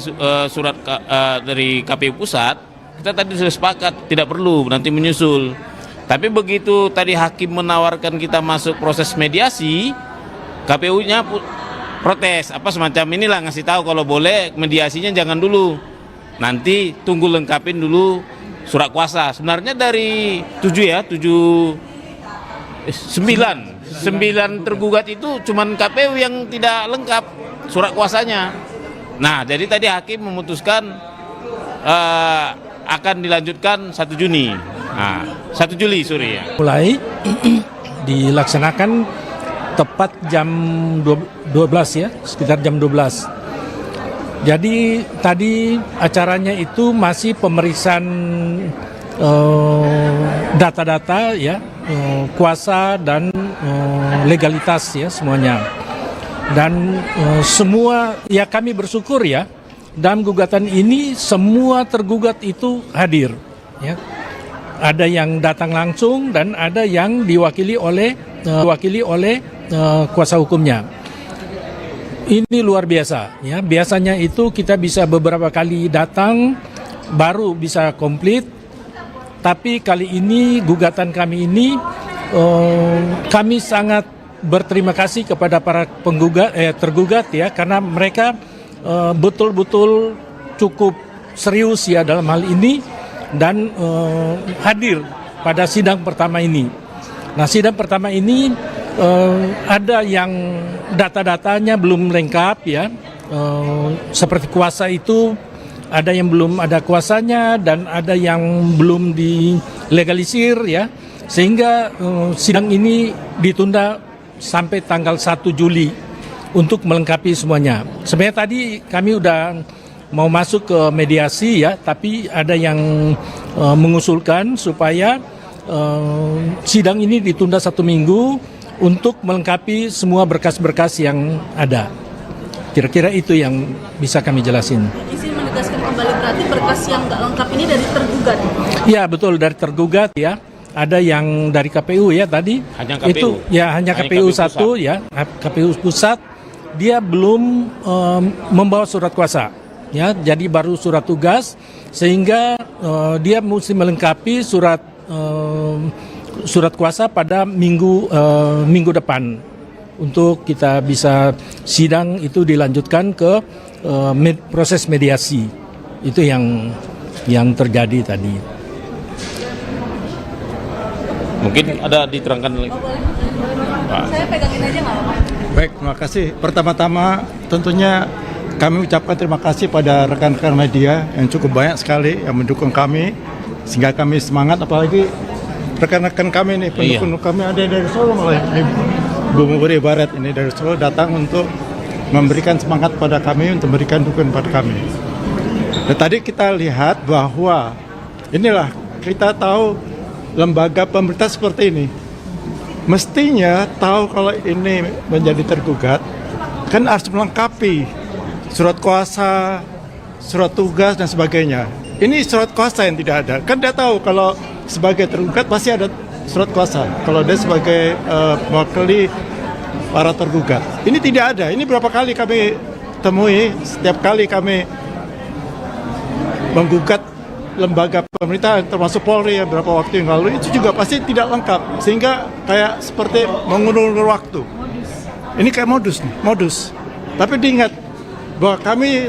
dari KPU pusat kita tadi sudah sepakat tidak perlu nanti menyusul. Tapi begitu tadi hakim menawarkan kita masuk proses mediasi, KPU-nya protes apa semacam inilah, ngasih tahu kalau boleh mediasinya jangan dulu. Nanti tunggu lengkapin dulu surat kuasa. Sebenarnya dari 9 tergugat itu cuman KPU yang tidak lengkap surat kuasanya. Nah, jadi tadi hakim memutuskan akan dilanjutkan 1 Juni. Nah, 1 Juli sorry ya. Mulai dilaksanakan tepat jam 12 ya, sekitar jam 12. Jadi tadi acaranya itu masih pemeriksaan data-data ya, kuasa dan legalitas ya semuanya. Dan semua ya kami bersyukur ya dalam gugatan ini semua tergugat itu hadir ya. Ada yang datang langsung dan ada yang diwakili oleh kuasa hukumnya. Ini luar biasa ya. Biasanya itu kita bisa beberapa kali datang baru bisa komplit. Tapi kali ini gugatan kami ini kami sangat berterima kasih kepada para tergugat ya karena mereka betul-betul cukup serius ya dalam hal ini dan hadir pada sidang pertama ini. Nah, sidang pertama ini ada yang data-datanya belum lengkap ya, seperti kuasa itu ada yang belum ada kuasanya dan ada yang belum dilegalisir ya, sehingga sidang ini ditunda sampai tanggal 1 Juli untuk melengkapi semuanya. Sebenarnya tadi kami udah mau masuk ke mediasi ya, tapi ada yang mengusulkan supaya sidang ini ditunda 1 minggu untuk melengkapi semua berkas-berkas yang ada. Kira-kira itu yang bisa kami jelasin. Izin menegaskan kembali, berarti berkas yang nggak lengkap ini dari tergugat. Ya betul, dari tergugat ya. Ada yang dari KPU ya tadi. Hanya KPU. Itu ya hanya KPU 1 ya, KPU pusat. Dia belum membawa surat kuasa. Ya, jadi baru surat tugas, sehingga dia mesti melengkapi surat kuasa pada minggu depan untuk kita bisa sidang itu dilanjutkan ke proses mediasi. Itu yang terjadi tadi. Mungkin ada diterangkan lagi. Saya pegangin aja nggak apa-apa. Baik, terima kasih. Pertama-tama tentunya kami ucapkan terima kasih pada rekan-rekan media yang cukup banyak sekali yang mendukung kami sehingga kami semangat, apalagi rekan-rekan kami nih, pendukung kami ada dari Solo malah ini Bu Mubari Barat ini dari Solo datang untuk memberikan semangat pada kami, untuk memberikan dukungan pada kami. Dan tadi kita lihat bahwa inilah kita tahu lembaga pemerintah seperti ini mestinya tahu kalau ini menjadi tergugat kan harus melengkapi surat kuasa, surat tugas dan sebagainya. Ini surat kuasa yang tidak ada. Kan dia tahu kalau sebagai tergugat pasti ada surat kuasa. Kalau dia sebagai mewakili para tergugat. Ini tidak ada. Ini berapa kali kami temui, setiap kali kami menggugat lembaga pemerintah termasuk Polri ya beberapa waktu yang lalu itu juga pasti tidak lengkap sehingga kayak seperti mengulur-ulur waktu. Ini kayak modus. Tapi diingat bahwa kami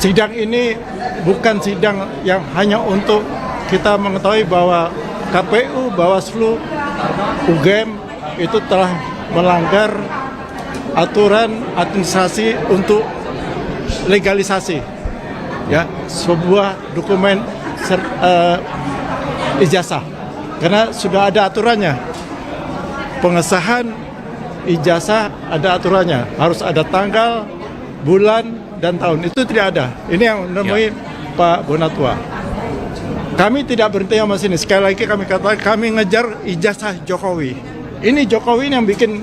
sidang ini bukan sidang yang hanya untuk kita mengetahui bahwa KPU, Bawaslu, UGM itu telah melanggar aturan administrasi untuk legalisasi ya sebuah dokumen ijazah, karena sudah ada aturannya. Pengesahan ijazah ada aturannya, harus ada tanggal, bulan, dan tahun. Itu tidak ada. Ini yang menemui Pak Bonatua. Kami tidak berhenti sama sini. Sekali lagi kami katakan, kami ngejar ijazah Jokowi. Ini Jokowi yang bikin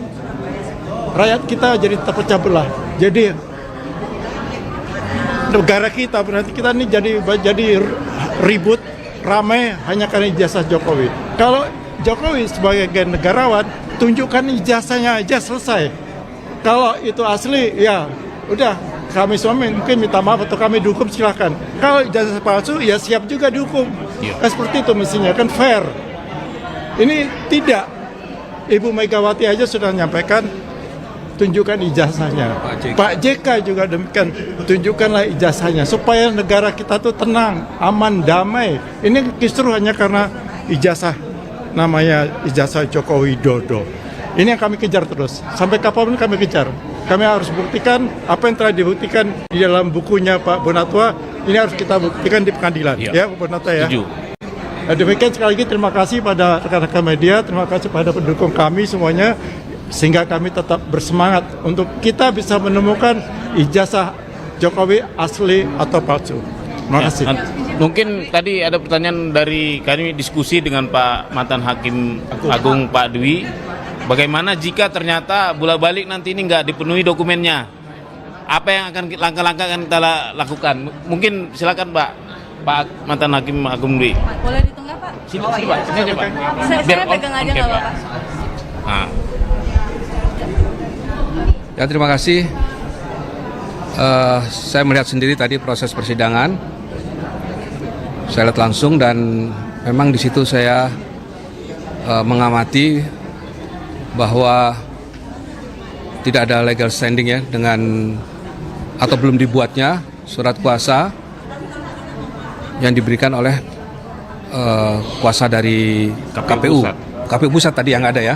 rakyat kita jadi terpecah belah. Jadi negara kita berarti kita ini jadi ribut, ramai hanya karena ijazah Jokowi. Kalau Jokowi sebagai negarawan tunjukkan ijazahnya aja selesai. Kalau itu asli ya udah kami semua mungkin minta maaf atau kami dukung silahkan. Kalau ijazah palsu ya siap juga dihukum. Seperti itu mestinya kan fair. Ini tidak. Ibu Megawati aja sudah menyampaikan tunjukkan ijazahnya. Pak JK juga demikian, tunjukkanlah ijazahnya supaya negara kita tuh tenang, aman, damai. Ini justru hanya karena ijazah, namanya ijazah Joko Widodo. Ini yang kami kejar terus, sampai kapanpun kami kejar. Kami harus buktikan apa yang telah dibuktikan di dalam bukunya Pak Bonatua, ini harus kita buktikan di pengadilan. Ya Pak Bonatua ya. Demikian sekali lagi terima kasih pada rekan-rekan media, terima kasih pada pendukung kami semuanya, sehingga kami tetap bersemangat untuk kita bisa menemukan ijazah Jokowi asli atau palsu. Terima kasih. Mungkin tadi ada pertanyaan dari kami diskusi dengan Pak mantan Hakim Agung Pak Dwi, bagaimana jika ternyata bolak-balik nanti ini nggak dipenuhi dokumennya? Apa yang akan langkah-langkah akan kita lakukan? Mungkin silakan Pak mantan Hakim Agung Dwi. Boleh di tengah Pak? Sini Pak, sini aja Pak. Saya pegang aja nggak apa-apa. Ya terima kasih. Saya melihat sendiri tadi proses persidangan. Saya lihat langsung dan memang di situ saya mengamati bahwa tidak ada legal standing ya dengan atau belum dibuatnya surat kuasa yang diberikan oleh kuasa dari KPU. KPU pusat tadi yang ada ya.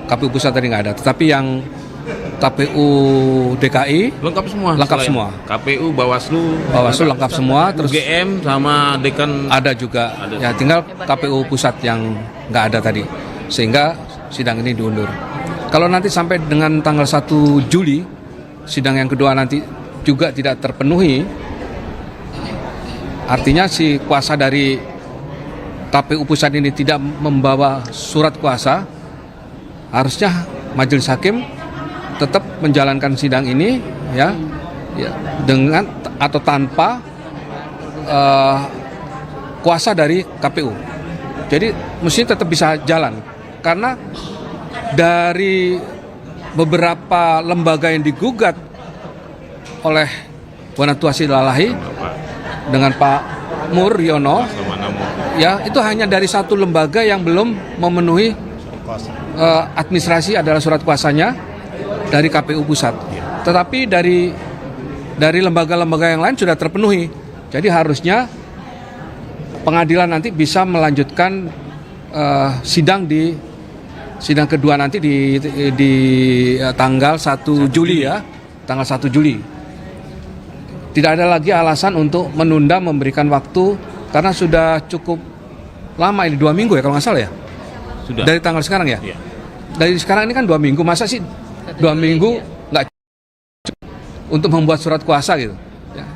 KPU pusat tadi nggak ada, tetapi yang KPU DKI lengkap semua. Lengkap semua. KPU, Bawaslu lengkap semua. Terus UGM sama Dekan ada juga. Ya tinggal KPU pusat yang nggak ada tadi. Sehingga sidang ini diundur. Kalau nanti sampai dengan tanggal 1 Juli sidang yang kedua nanti juga tidak terpenuhi, artinya si kuasa dari KPU pusat ini tidak membawa surat kuasa, harusnya majelis hakim tetap menjalankan sidang ini ya dengan atau tanpa kuasa dari KPU. Jadi mesti tetap bisa jalan karena dari beberapa lembaga yang digugat oleh Bonatua Silalahi dengan Pak Muryono, ya itu hanya dari satu lembaga yang belum memenuhi administrasi adalah surat kuasanya dari KPU pusat. Tetapi dari lembaga-lembaga yang lain sudah terpenuhi. Jadi harusnya pengadilan nanti bisa melanjutkan sidang kedua nanti di tanggal 1 Juli ya, tanggal 1 Juli. Tidak ada lagi alasan untuk menunda memberikan waktu karena sudah cukup lama ini 2 minggu ya kalau nggak salah ya. Sudah. Dari tanggal sekarang ya. Iya. Dari sekarang ini kan 2 minggu, masa sih 2 minggu nggak cukup untuk membuat surat kuasa gitu. Ya.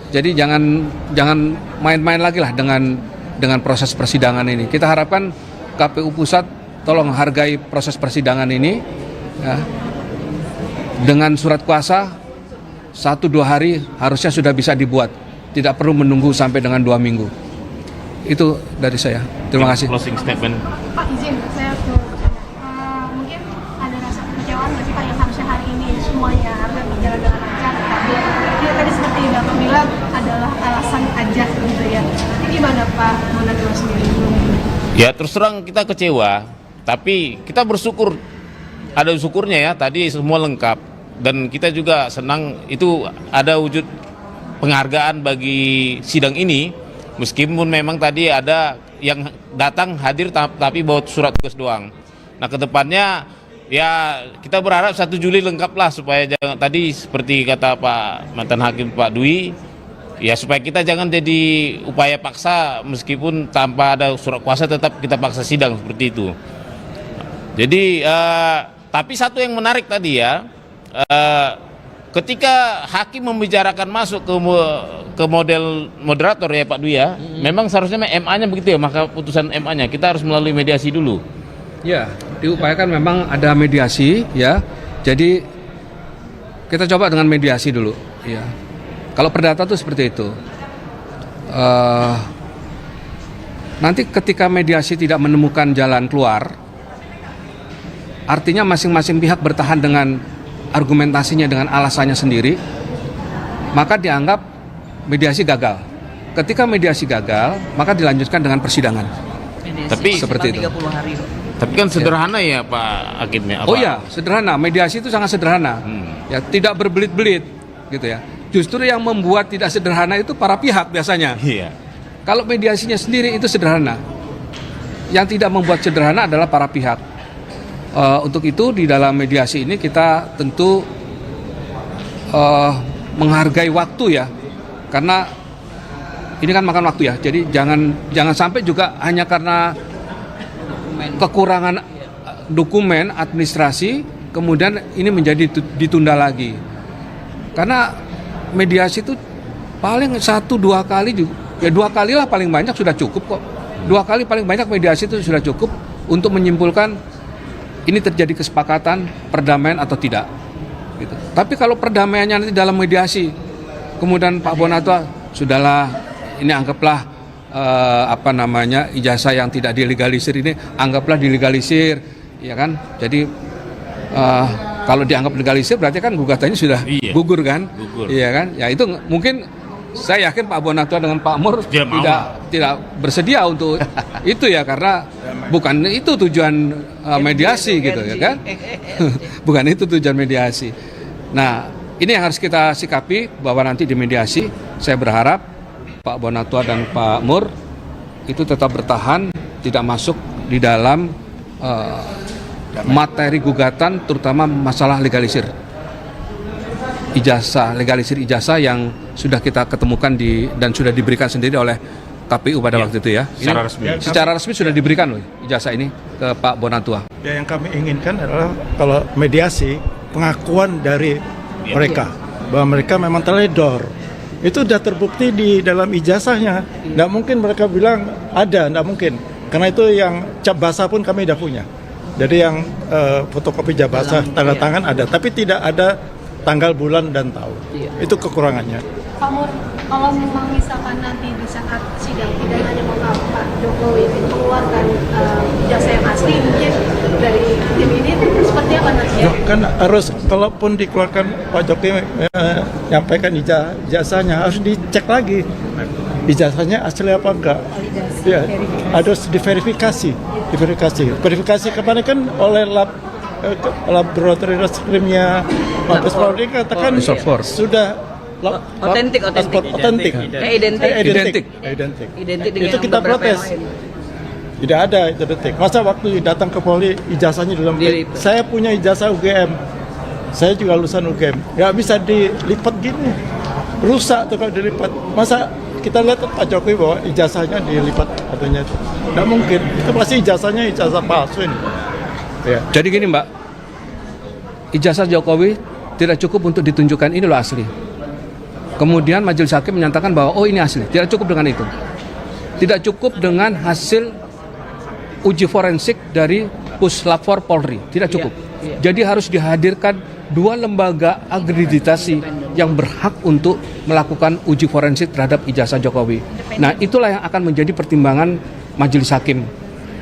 Jadi jangan main-main lagi lah dengan proses persidangan ini. Kita harapkan KPU pusat tolong hargai proses persidangan ini ya. Dengan surat kuasa 1-2 hari harusnya sudah bisa dibuat. Tidak perlu menunggu sampai dengan 2 minggu. Itu dari saya. Terima kasih. Closing statement. Pak, izin saya mau bertanya. Mungkin ada rasa kekecewaan nggak sih Pak yang harusnya hari ini semuanya harusnya berjalan dengan lancar, tapi dia tadi seperti Bapak bilang adalah alasan aja gitu ya. Ini gimana Pak Bonatua sendiri? Ya terus terang kita kecewa, tapi kita bersyukur, ada syukurnya ya, tadi semua lengkap. Dan kita juga senang itu ada wujud penghargaan bagi sidang ini, meskipun memang tadi ada yang datang hadir tapi bawa surat tugas doang. Nah kedepannya ya kita berharap 1 Juli lengkap lah supaya jangan, tadi seperti kata Pak mantan Hakim Pak Dwi, ya supaya kita jangan jadi upaya paksa meskipun tanpa ada surat kuasa tetap kita paksa sidang seperti itu. Jadi tapi satu yang menarik tadi ya, ketika hakim membicarakan masuk ke model moderator ya Pak Dwi ya, memang seharusnya MA-nya begitu ya, maka putusan MA-nya kita harus melalui mediasi dulu. Ya, diupayakan memang ada mediasi ya. Jadi kita coba dengan mediasi dulu ya. Kalau perdata tuh seperti itu. Nanti ketika mediasi tidak menemukan jalan keluar, artinya masing-masing pihak bertahan dengan argumentasinya, dengan alasannya sendiri, maka dianggap mediasi gagal. Ketika mediasi gagal, maka dilanjutkan dengan persidangan. Tapi seperti itu. 30 hari. Tapi kan sederhana ya Pak Hakimnya. Oh ya, sederhana. Mediasi itu sangat sederhana. Ya, tidak berbelit-belit gitu ya. Justru yang membuat tidak sederhana itu para pihak biasanya. Iya. Kalau mediasinya sendiri itu sederhana. Yang tidak membuat sederhana adalah para pihak. Untuk itu di dalam mediasi ini kita tentu menghargai waktu ya, karena ini kan makan waktu ya. Jadi jangan sampai juga hanya karena kekurangan dokumen administrasi kemudian ini menjadi ditunda lagi. Karena mediasi itu paling 1-2 kali juga, ya 2 kali lah paling banyak sudah cukup kok. 2 kali paling banyak mediasi itu sudah cukup untuk menyimpulkan ini terjadi kesepakatan perdamaian atau tidak gitu. Tapi kalau perdamaiannya nanti dalam mediasi kemudian Pak Bonatua sudahlah ini anggaplah ijazah yang tidak dilegalisir ini anggaplah dilegalisir ya kan. Jadi kalau dianggap legalisir berarti kan gugatannya sudah gugur kan. Iya kan? Ya itu mungkin saya yakin Pak Bonatua dengan Pak Mur tidak bersedia untuk itu ya, karena bukan itu tujuan mediasi gitu ya kan. Bukan itu tujuan mediasi. Nah, ini yang harus kita sikapi bahwa nanti di mediasi saya berharap Pak Bonatua dan Pak Mur itu tetap bertahan, tidak masuk di dalam materi gugatan terutama masalah legalisir ijazah yang sudah kita ketemukan dan sudah diberikan sendiri oleh KPU pada waktu itu ya. Secara resmi. Secara resmi sudah diberikan loh ijazah ini ke Pak Bonatua. Ya, yang kami inginkan adalah kalau mediasi pengakuan dari mereka bahwa mereka memang teledor. Itu sudah terbukti di dalam ijazahnya. Tidak mungkin mereka bilang ada, tidak mungkin. Karena itu yang cap basah pun kami sudah punya. Jadi yang fotokopi ijazah tanda tangan ada, tapi tidak ada tanggal, bulan, dan tahun. Itu kekurangannya. Pak Mur, kalau memang misalkan nanti di saat sidang tidak hanya mengapa Pak Jokowi mengeluarkan ijazah yang asli, mungkin dari tim ini seperti apa nanti? Ya, kan harus, kalaupun dikeluarkan Pak Jokowi menyampaikan ijazahnya, harus dicek lagi ijazahnya asli apa enggak. Ya, harus diverifikasi. Verifikasi kemarin kan oleh laboratorium reskrimnya Mabes Polri katakan sudah Otentik. identik. Itu kita protes. Tidak ada identik. Masa waktu datang ke Polri ijazahnya dalam saya punya ijazah UGM. Saya juga lulusan UGM. Nggak bisa dilipat gini. Rusak tuh kalau dilipat. Masa kita lihat Pak Jokowi bahwa ijazahnya dilipat katanya itu. Nggak mungkin. Itu pasti ijazahnya ijazah palsu ini. Ya. Jadi gini Mbak, ijazah Jokowi tidak cukup untuk ditunjukkan ini loh asli. Kemudian majelis hakim menyatakan bahwa oh ini asli, tidak cukup dengan itu. Tidak cukup dengan hasil uji forensik dari Puslapfor Polri, tidak cukup. Jadi harus dihadirkan 2 lembaga akreditasi yang berhak untuk melakukan uji forensik terhadap ijazah Jokowi. Nah, itulah yang akan menjadi pertimbangan majelis hakim.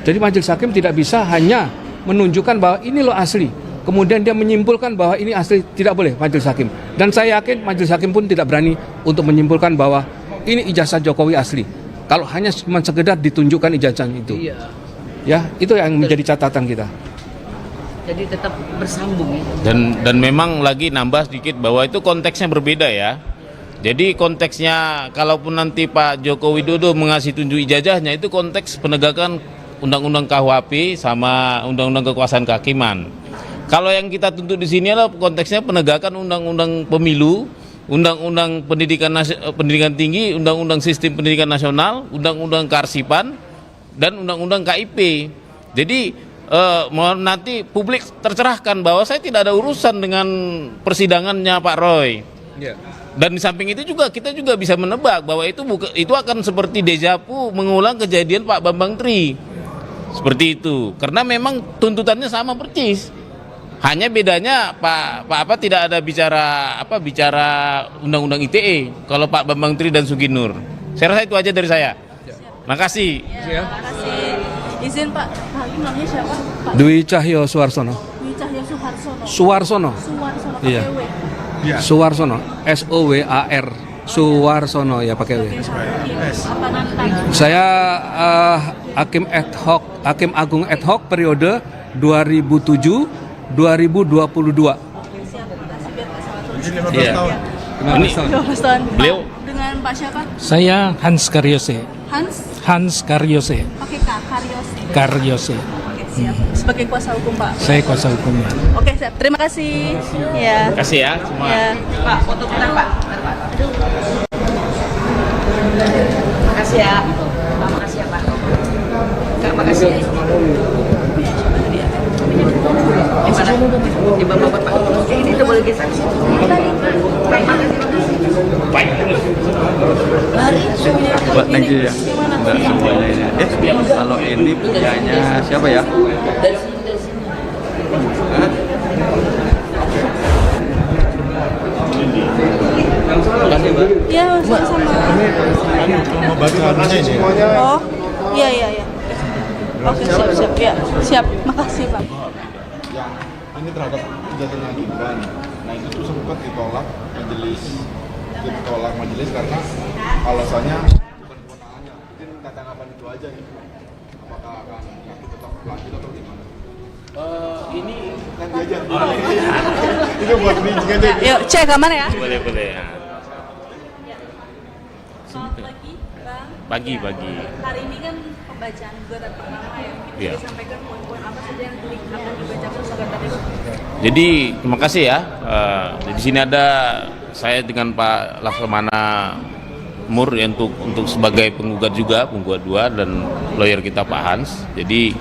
Jadi majelis hakim tidak bisa hanya menunjukkan bahwa ini loh asli, kemudian dia menyimpulkan bahwa ini asli, tidak boleh majelis hakim. Dan saya yakin majelis hakim pun tidak berani untuk menyimpulkan bahwa ini ijazah Jokowi asli. Kalau hanya cuma sekedar ditunjukkan ijazah itu. Ya, itu yang menjadi catatan kita. Jadi tetap bersambung ya. Dan memang lagi nambah sedikit bahwa itu konteksnya berbeda ya. Jadi konteksnya kalaupun nanti Pak Joko Widodo mengasih tunjuk ijazahnya, itu konteks penegakan Undang-Undang KUHP sama Undang-Undang Kekuasaan Kehakiman. Kalau yang kita tuntut di sini adalah konteksnya penegakan Undang-Undang Pemilu, Undang-Undang Pendidikan Tinggi, Undang-Undang Sistem Pendidikan Nasional, Undang-Undang Kearsipan, dan Undang-Undang KIP. Jadi mohon nanti publik tercerahkan bahwa saya tidak ada urusan dengan persidangannya Pak Roy. Dan di samping itu juga kita juga bisa menebak bahwa itu akan seperti deja vu mengulang kejadian Pak Bambang Tri. Seperti itu. Karena memang tuntutannya sama persis. Hanya bedanya Pak tidak ada bicara Undang-Undang ITE kalau Pak Bambang Tri dan Suginur. Saya rasa itu aja dari saya. Makasih. Makasih. Izin Pak, hakim namanya siapa? Pak Dwi Cahyo Suwarsono. Dwi Cahyo Suharsono. Suwarsono. Iya. Suwarsono. SOWAR. Suwarsono ya pakai W. Apa nanti? Saya hakim agung ad hoc periode 2007-2022. Iya. Ini 15 tahun. beliau Dengan Pak siapa? Saya Hans Karyose. Hans Karyose. Pakai K, Karyose. Karyose. Oke, siap. Sebagai kuasa hukum Pak. Saya kuasa hukumnya. Oke, siap. Terima kasih. Ya. kasih ya semua. Ya. Pak, foto bentar Pak. Makasih ya. Pak, makasih ya Pak. Kak, makasih ya. Di bawah Bapak. Ini udah boleh geser. Buat lagi ya. Enggak semuanya ini. Kalau ini punyanya siapa ya? Ya, sama. Mau baca anunya ini. Oh, iya. Oke, siap. Ya, siap. Makasih Pak. Ini terhadap ijazahnya Gibran. Nah itu tuh sempat ditolak majelis karena alasannya bukan kewenangannya. Mungkin tanggapan itu aja nih. Apakah akan tetap lanjut atau gimana? Ini Nanti aja. Itu buat bridging aja. Yuk, cek aman ya. boleh ya. Selamat pagi, Bang. Pagi. Hari ini kan pembacaan gugatan pertama ya. Iya. Disampaikan poin-poin apa saja yang akan dibacakan gugatan itu. Jadi terima kasih ya. Di sini ada saya dengan Pak Laksamana Mur ya, untuk sebagai penggugat 2 dan lawyer kita Pak Hans. Jadi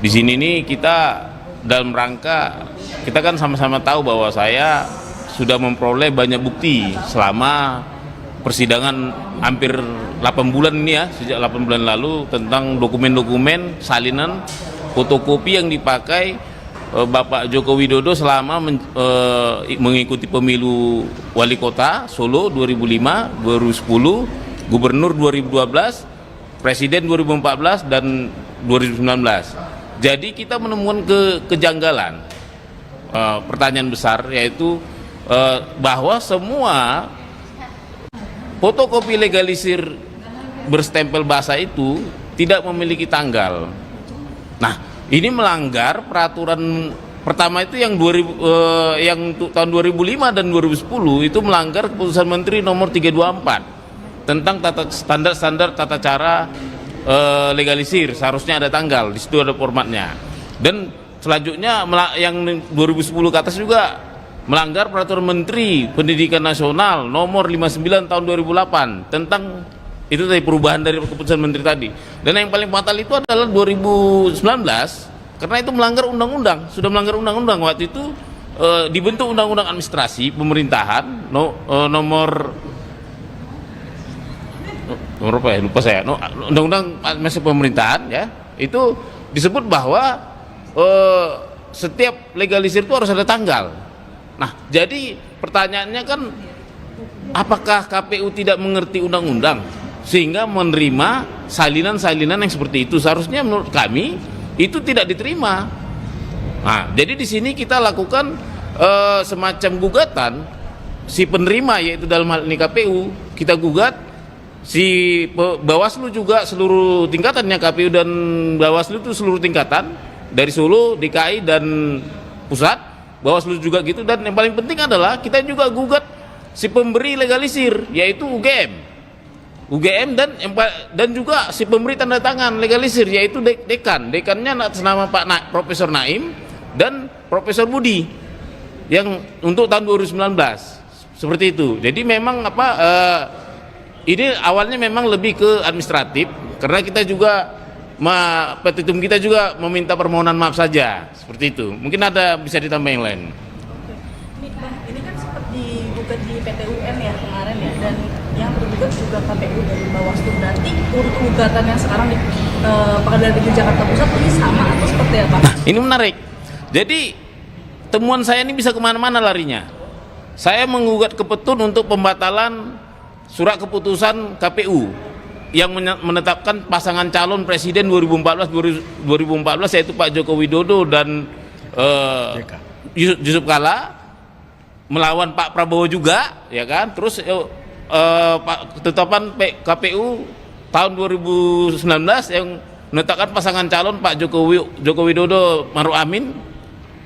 di sini nih kita dalam rangka kita kan sama-sama tahu bahwa saya sudah memperoleh banyak bukti selama persidangan hampir 8 bulan ini ya, sejak 8 bulan lalu tentang dokumen-dokumen salinan fotokopi yang dipakai Bapak Joko Widodo selama mengikuti pemilu wali kota Solo 2005, 2010, gubernur 2012, presiden 2014 dan 2019. Jadi kita menemukan kejanggalan. Pertanyaan besar yaitu bahwa semua fotokopi legalisir berstempel basah itu tidak memiliki tanggal. Nah, ini melanggar peraturan pertama itu yang tahun 2005 dan 2010 itu melanggar keputusan Menteri nomor 324 tentang standar tata cara legalisir. Seharusnya ada tanggal, di situ ada formatnya. Dan selanjutnya yang 2010 ke atas juga melanggar peraturan Menteri Pendidikan Nasional nomor 59 tahun 2008 tentang itu tadi perubahan dari keputusan menteri tadi. Dan yang paling fatal itu adalah 2019 karena itu melanggar undang-undang, sudah melanggar undang-undang. Waktu itu dibentuk undang-undang administrasi pemerintahan nomor apa ya, lupa saya, undang-undang administrasi pemerintahan ya, itu disebut bahwa setiap legalisir itu harus ada tanggal. Nah, jadi pertanyaannya kan apakah KPU tidak mengerti undang-undang sehingga menerima salinan-salinan yang seperti itu? Seharusnya menurut kami itu tidak diterima. Nah, jadi di sini kita lakukan semacam gugatan si penerima, yaitu dalam hal ini KPU, kita gugat si Bawaslu juga seluruh tingkatannya, KPU dan Bawaslu itu seluruh tingkatan dari Solo, DKI dan pusat, Bawaslu juga gitu. Dan yang paling penting adalah kita juga gugat si pemberi legalisir, yaitu UGM dan juga si pemberi tanda tangan legalisir, yaitu dekannya atas nama Pak Profesor Naim dan Profesor Budi yang untuk tahun 2019 seperti itu. Jadi memang ini awalnya memang lebih ke administratif karena kita juga petitum kita juga meminta permohonan maaf saja seperti itu. Mungkin ada bisa ditambah yang lain. Ini kan sempat digugat di PT UN ya kemarin ya, dan yang tergugat juga KPU dari Bawaslu. Berarti untuk gugatan yang sekarang di Pengadilan Negeri Jakarta Pusat ini sama atau seperti apa? Nah, ini menarik. Jadi temuan saya ini bisa kemana-mana larinya. Saya menggugat ke Petun untuk pembatalan surat keputusan KPU yang menetapkan pasangan calon presiden 2014 yaitu Pak Joko Widodo dan Yusuf Kala melawan Pak Prabowo juga, ya kan? Terus ketetapan KPU tahun 2019 yang menetapkan pasangan calon Pak Joko Widodo Maruf Amin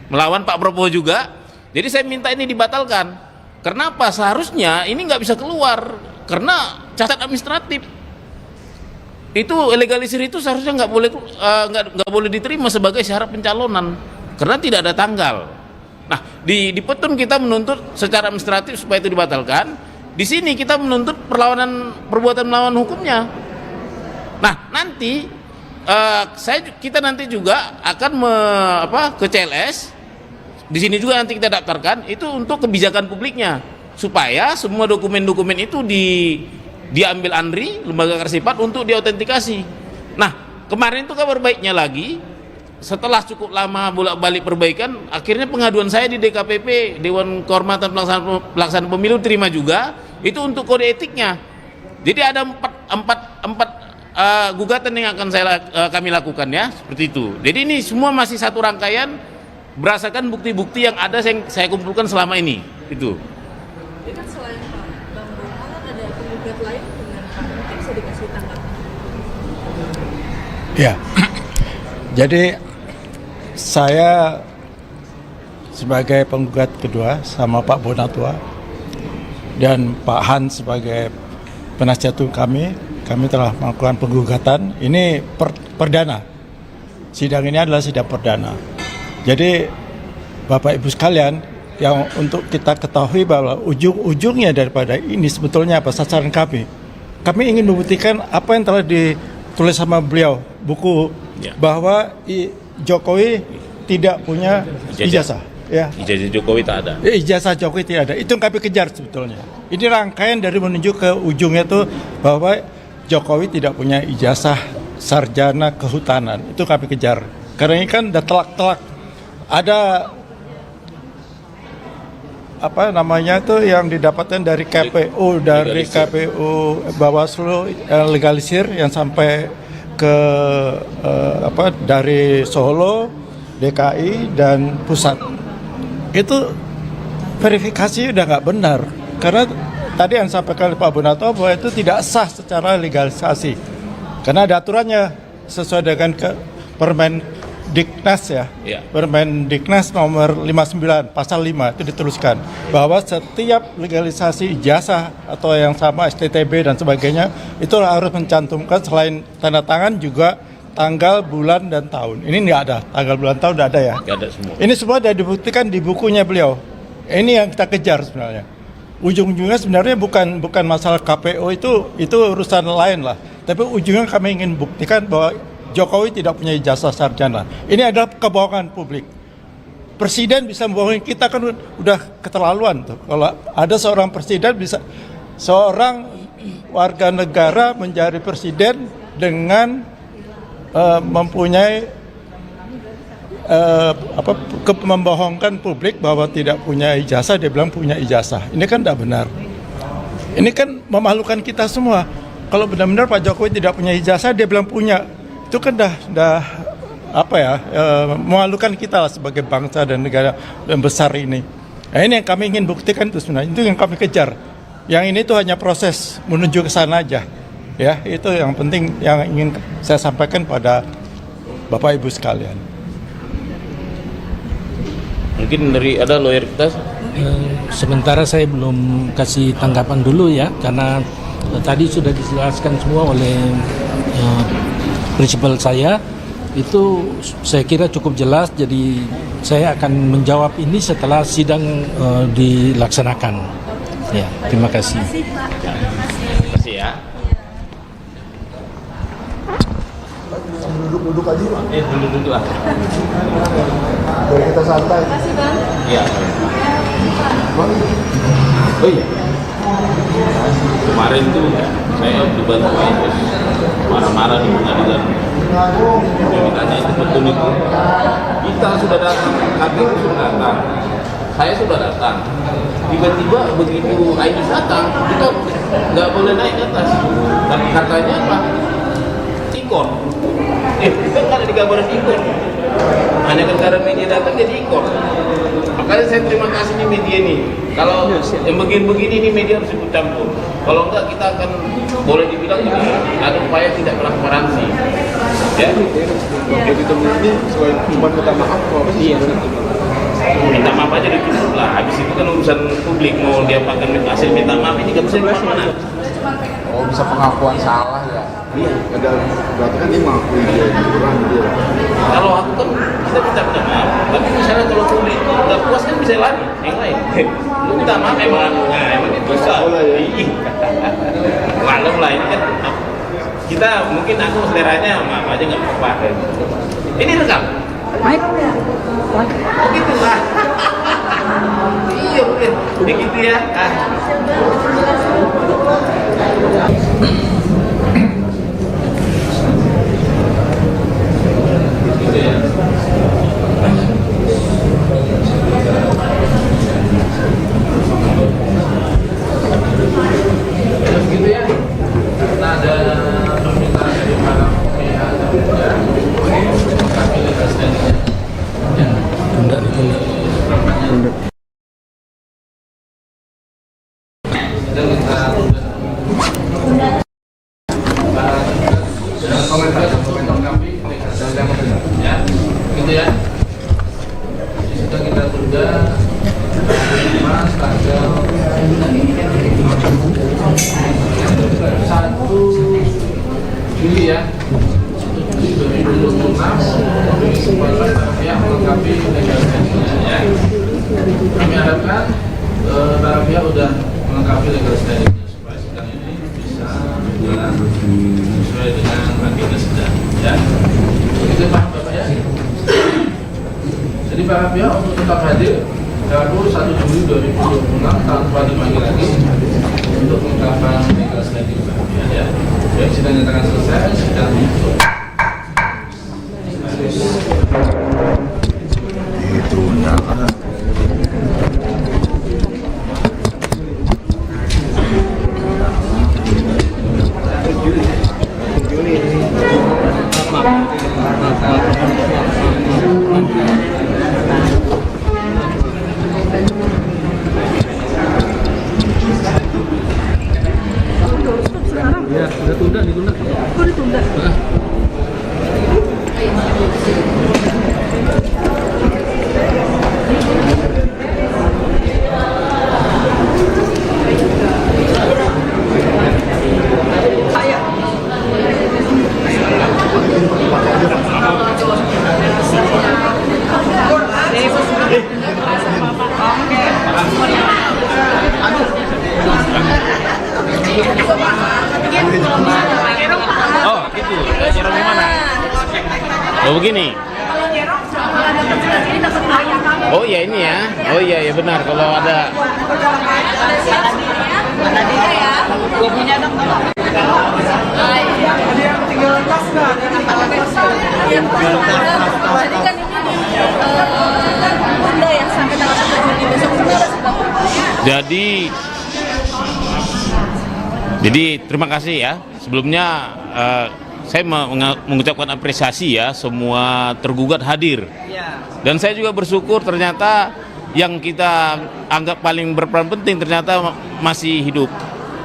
melawan Pak Prabowo juga. Jadi saya minta ini dibatalkan. Kenapa? Seharusnya ini nggak bisa keluar karena cacat administratif. Itu legalisir itu seharusnya nggak boleh diterima sebagai syarat pencalonan karena tidak ada tanggal. Nah, di Petun kita menuntut secara administratif supaya itu dibatalkan. Di sini kita menuntut perbuatan melawan hukumnya. Nah, nanti kita nanti juga akan ke CLS. Di sini juga nanti kita daftarkan itu untuk kebijakan publiknya supaya semua dokumen-dokumen itu diambil ANRI, lembaga Karsifat, untuk diautentikasi. Nah, kemarin itu kabar baiknya lagi, setelah cukup lama bolak-balik perbaikan, akhirnya pengaduan saya di DKPP, Dewan Kehormatan Pelaksanaan Pemilu, terima juga itu untuk kode etiknya. Jadi ada empat gugatan yang akan kami lakukan ya, seperti itu. Jadi ini semua masih satu rangkaian berdasarkan bukti-bukti yang ada yang saya kumpulkan selama ini itu. Ini kan selain Pak Bang Donald ada penggugat lain dengan Pak, mungkin bisa dikasih tanggapan? Ya, jadi saya sebagai penggugat kedua sama Pak Bonatua dan Pak Han sebagai penasihat hukum kami telah melakukan penggugatan. Ini perdana. Sidang ini adalah sidang perdana. Jadi Bapak Ibu sekalian, yang untuk kita ketahui bahwa ujung-ujungnya daripada ini sebetulnya apa sasaran kami. Kami ingin membuktikan apa yang telah ditulis sama beliau buku bahwa Jokowi tidak punya ijazah. Ya. Ijazah Jokowi tak ada. Ijazah Jokowi tidak ada. Itu yang kami kejar sebetulnya. Ini rangkaian dari menuju ke ujungnya itu bahwa Jokowi tidak punya ijazah sarjana kehutanan. Itu kami kejar. Karena ini kan udah telak-telak ada apa namanya tuh yang didapatkan dari KPU, Bawaslu legalisir yang sampai ke dari Solo, DKI dan pusat. Itu verifikasi udah nggak benar karena tadi yang disampaikan Pak Bonato bahwa itu tidak sah secara legalisasi karena ada aturannya sesuai dengan Permendiknas ya. Permendiknas nomor 59 pasal 5 itu dituliskan bahwa setiap legalisasi ijazah atau yang sama STTB dan sebagainya itu harus mencantumkan selain tanda tangan juga tanggal, bulan, dan tahun. Ini nggak ada, tanggal, bulan, tahun nggak ada ya? Nggak ada semua. Ini semua sudah dibuktikan di bukunya beliau. Ini yang kita kejar sebenarnya. Ujung-ujungnya sebenarnya bukan masalah KPU itu urusan lain lah. Tapi ujungnya kami ingin buktikan bahwa Jokowi tidak punya ijazah sarjana. Ini adalah kebohongan publik. Presiden bisa membohongi kita kan udah keterlaluan tuh. Kalau ada seorang presiden bisa, seorang warga negara menjadi presiden dengan mempunyai membohongkan publik bahwa tidak punya ijazah, dia bilang punya ijazah. Ini kan tidak benar. Ini kan memalukan kita semua. Kalau benar-benar Pak Jokowi tidak punya ijazah, dia bilang punya. Itu kan dah memalukan kita lah sebagai bangsa dan negara yang besar ini. Nah, ini yang kami ingin buktikan itu sebenarnya. Itu yang kami kejar. Yang ini tuh hanya proses menuju ke sana aja. Ya, itu yang penting yang ingin saya sampaikan pada Bapak Ibu sekalian. Mungkin dari ada lawyer kita. Sementara saya belum kasih tanggapan dulu ya, karena tadi sudah dijelaskan semua oleh prinsipal saya. Itu saya kira cukup jelas, jadi saya akan menjawab ini setelah sidang dilaksanakan. Ya, terima kasih. Terima kasih ya. Duduk aja Pak. Duduk lah. Biar kita santai. Iya. Oh iya. Kemarin tuh saya dibantu Pak Idrus marah-marah di pengadilan. Ditanya itu betul itu. Kita sudah datang, KPU sudah datang. Saya sudah datang. Tiba-tiba begitu Idrus datang, kita nggak boleh naik ke atas. Dan katanya apa? Ikon. Itu kan ada di gambaran ikon. Hanya karena media datang jadi ikon. Makanya saya terima kasih nih media nih. Kalau yang begini-begini ini media harus ikut campur. Kalau enggak kita akan boleh dibilang juga ada upaya tidak transparansi. Ya. Jadi teman ini cuma minta maaf kok apa sih? Minta maaf aja udah cukup lah. Habis itu kan urusan publik mau diapakan hasil minta maaf ini nggak bisa kemana-mana. Oh, bisa pengakuan salah ya? Iya. Ada berarti kan dia mengakui dia curang dia. Kalau aku kan kita minta maaf. Tapi misalnya kalau publik nggak puas kan bisa lari yang lain. Lu minta maaf emang, nah emang itu susah. Maklum lah ini kan kita mungkin aku seleranya maaf aja nggak apa-apa. Ini rekam. Baik. Oh gitu lah. Iya mungkin begitu ya. Gitu ya. Karena ada permintaan dari para pihak kami lekas tadinya. Ya. Dan kita komentar kami ya, gitu ya. Sudah kita tunda Mas tanggal 1 Juli ya, 1 Juli 2026 kesempatan para pihak melengkapi legalitasnya ya. Kami harapkan para pihak sudah melengkapi legalitasnya supaya sidang ini bisa berjalan sesuai dengan agenda sidang ya. Begitu paham Bapak ya. Jadi para pihak untuk tetap hadir Rabu 1 Juli 2026 tanpa dipanggil lagi untuk mengungkapkan legalitas ya. Baik, sidang nyatakan selesai, sidang ditutup. Ya, udah ditunda. Kok ditunda? Oh, gitu. Jerong gimana? Oh, begini. Oh ya ini ya. Oh iya ya benar kalau ada. Jadi kan ini ditunda ya sampai tanggal 1 Juni besok sebenarnya sudah. Jadi terima kasih ya. Sebelumnya saya mengucapkan apresiasi ya semua tergugat hadir. Dan saya juga bersyukur ternyata yang kita anggap paling berperan penting ternyata masih hidup.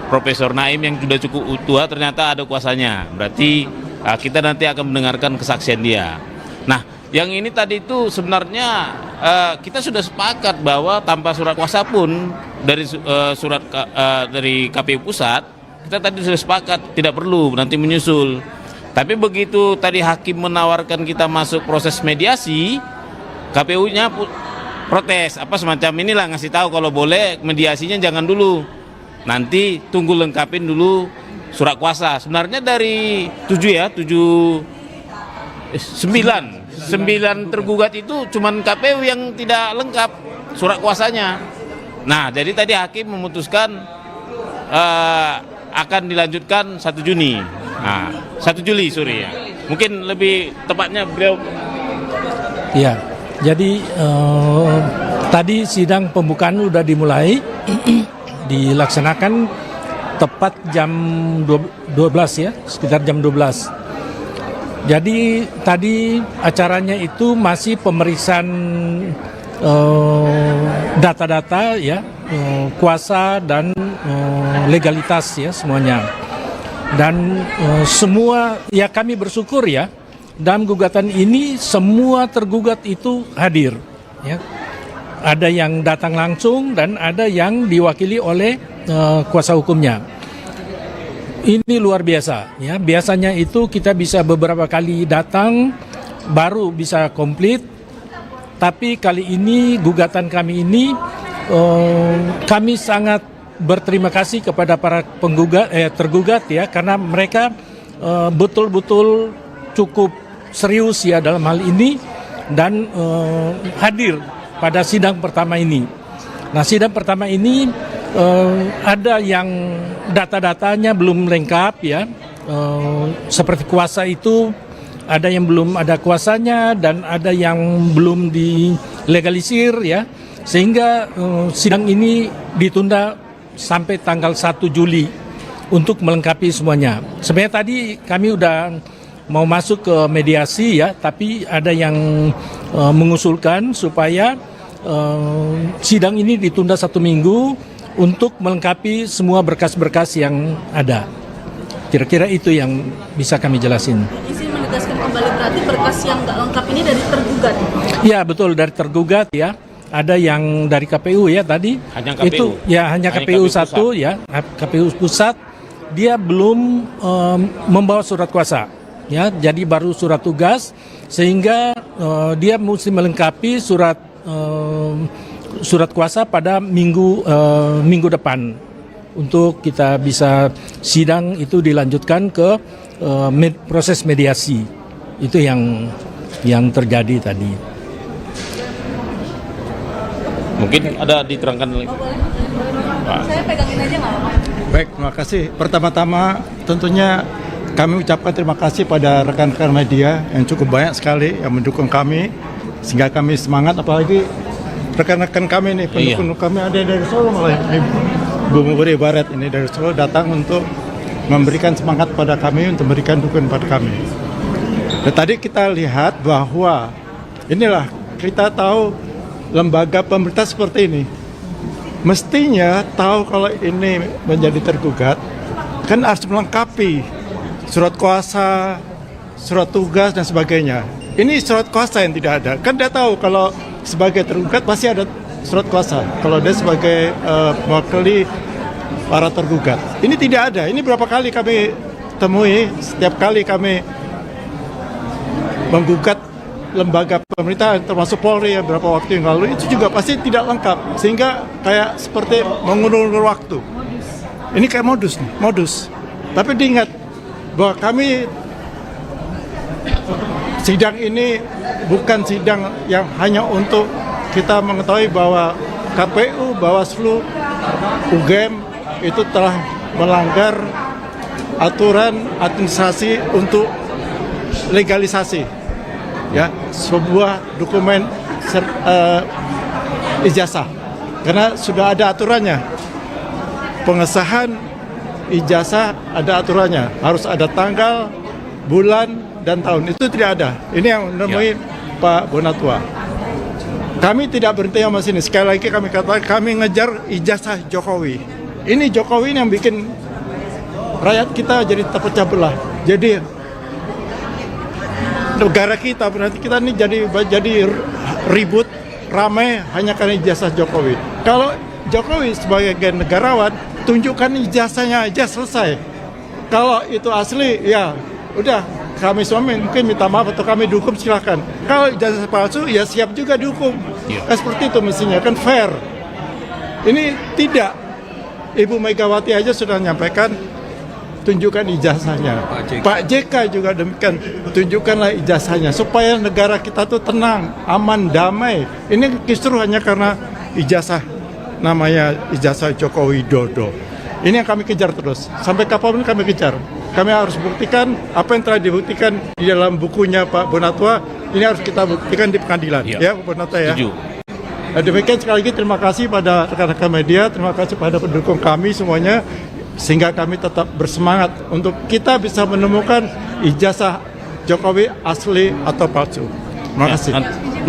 Profesor Naim yang sudah cukup tua ternyata ada kuasanya. Berarti kita nanti akan mendengarkan kesaksian dia. Nah, yang ini tadi itu sebenarnya kita sudah sepakat bahwa tanpa surat kuasa pun dari dari KPU Pusat kita tadi sudah sepakat tidak perlu nanti menyusul. Tapi begitu tadi hakim menawarkan kita masuk proses mediasi, KPU-nya protes apa semacam inilah ngasih tahu kalau boleh mediasinya jangan dulu. Nanti tunggu lengkapin dulu surat kuasa. Sebenarnya dari 9 tergugat itu cuman KPU yang tidak lengkap surat kuasanya. Nah, jadi tadi hakim memutuskan akan dilanjutkan 1 Juni. Nah, 1 Juli sorry ya. Mungkin lebih tepatnya beliau. Ya, jadi tadi sidang pembukaan udah dimulai, dilaksanakan tepat jam 12 ya, sekitar jam 12. Jadi tadi acaranya itu masih pemeriksaan data-data ya, kuasa dan legalitas ya semuanya. Dan semua ya kami bersyukur ya dalam gugatan ini semua tergugat itu hadir ya. Ada yang datang langsung dan ada yang diwakili oleh kuasa hukumnya. Ini luar biasa ya. Biasanya itu kita bisa beberapa kali datang baru bisa komplit. Tapi kali ini gugatan kami ini kami sangat berterima kasih kepada para tergugat ya karena mereka betul-betul cukup serius ya dalam hal ini dan hadir pada sidang pertama ini. Nah, sidang pertama ini ada yang data-datanya belum lengkap ya, seperti kuasa itu ada yang belum ada kuasanya dan ada yang belum dilegalisir ya, sehingga sidang ini ditunda sampai tanggal 1 Juli untuk melengkapi semuanya. Sebenarnya tadi kami udah mau masuk ke mediasi ya, tapi ada yang mengusulkan supaya sidang ini ditunda 1 minggu untuk melengkapi semua berkas-berkas yang ada. Kira-kira itu yang bisa kami jelasin. Izin menegaskan kembali berarti berkas yang nggak lengkap ini dari tergugat? Ya betul, dari tergugat ya. Ada yang dari KPU ya tadi. Hanya KPU? Itu ya hanya KPU 1 ya. KPU Pusat dia belum membawa surat kuasa. Ya, jadi baru surat tugas sehingga dia mesti melengkapi surat kuasa pada minggu depan untuk kita bisa sidang itu dilanjutkan ke proses mediasi. Itu yang terjadi tadi. Mungkin ada diterangkan lagi. Saya pegangin aja nggak apa-apa. Baik, terima kasih. Pertama-tama tentunya kami ucapkan terima kasih pada rekan-rekan media yang cukup banyak sekali yang mendukung kami sehingga kami semangat, apalagi rekan-rekan kami nih, pendukung kami ada dari Solo malah, Bumuburi Barat ini dari Solo datang untuk memberikan semangat pada kami, untuk memberikan dukungan pada kami. Dan tadi kita lihat bahwa inilah kita tahu lembaga pemerintah seperti ini mestinya tahu kalau ini menjadi tergugat kan harus melengkapi surat kuasa, surat tugas dan sebagainya. Ini surat kuasa yang tidak ada. Kan dia tahu kalau sebagai tergugat pasti ada surat kuasa. Kalau dia sebagai mewakili para tergugat. Ini tidak ada. Ini berapa kali kami temui, setiap kali kami menggugat lembaga pemerintah termasuk Polri ya beberapa waktu yang lalu, itu juga pasti tidak lengkap. Sehingga kayak seperti mengulur waktu. Ini kayak modus. Tapi diingat bahwa kami sidang ini bukan sidang yang hanya untuk kita mengetahui bahwa KPU, Bawaslu, UGM itu telah melanggar aturan administrasi untuk legalisasi ya sebuah dokumen ijazah, karena sudah ada aturannya. Pengesahan ijazah ada aturannya, harus ada tanggal, bulan, dan tahun. Itu tidak ada. Ini yang menemui Pak Bonatua. Kami tidak berhenti sama sini. Sekali lagi kami katakan, kami ngejar ijazah Jokowi. Ini Jokowi yang bikin rakyat kita jadi terpecah belah. Jadi negara kita berarti kita ini jadi ribut, ramai hanya karena ijazah Jokowi. Kalau Jokowi sebagai negarawan, tunjukkan ijazahnya aja, selesai. Kalau itu asli, ya udah kami semua mungkin minta maaf atau kami dukung, silahkan. Kalau ijazah palsu, ya siap juga dihukum. Seperti itu mestinya, kan fair. Ini tidak. Ibu Megawati aja sudah menyampaikan, tunjukkan ijazahnya. Pak JK juga demikian, tunjukkanlah ijazahnya supaya negara kita tuh tenang, aman, damai. Ini justru hanya karena ijazah, namanya ijazah Joko Widodo. Ini yang kami kejar terus. Sampai kapanpun kami kejar. Kami harus buktikan apa yang telah dibuktikan di dalam bukunya Pak Bonatua. Ini harus kita buktikan di pengadilan. Ya, Pak Bonatua ya. Demikian sekali lagi terima kasih pada rekan-rekan media, terima kasih pada pendukung kami semuanya, sehingga kami tetap bersemangat untuk kita bisa menemukan ijazah Jokowi asli atau palsu. Terima kasih.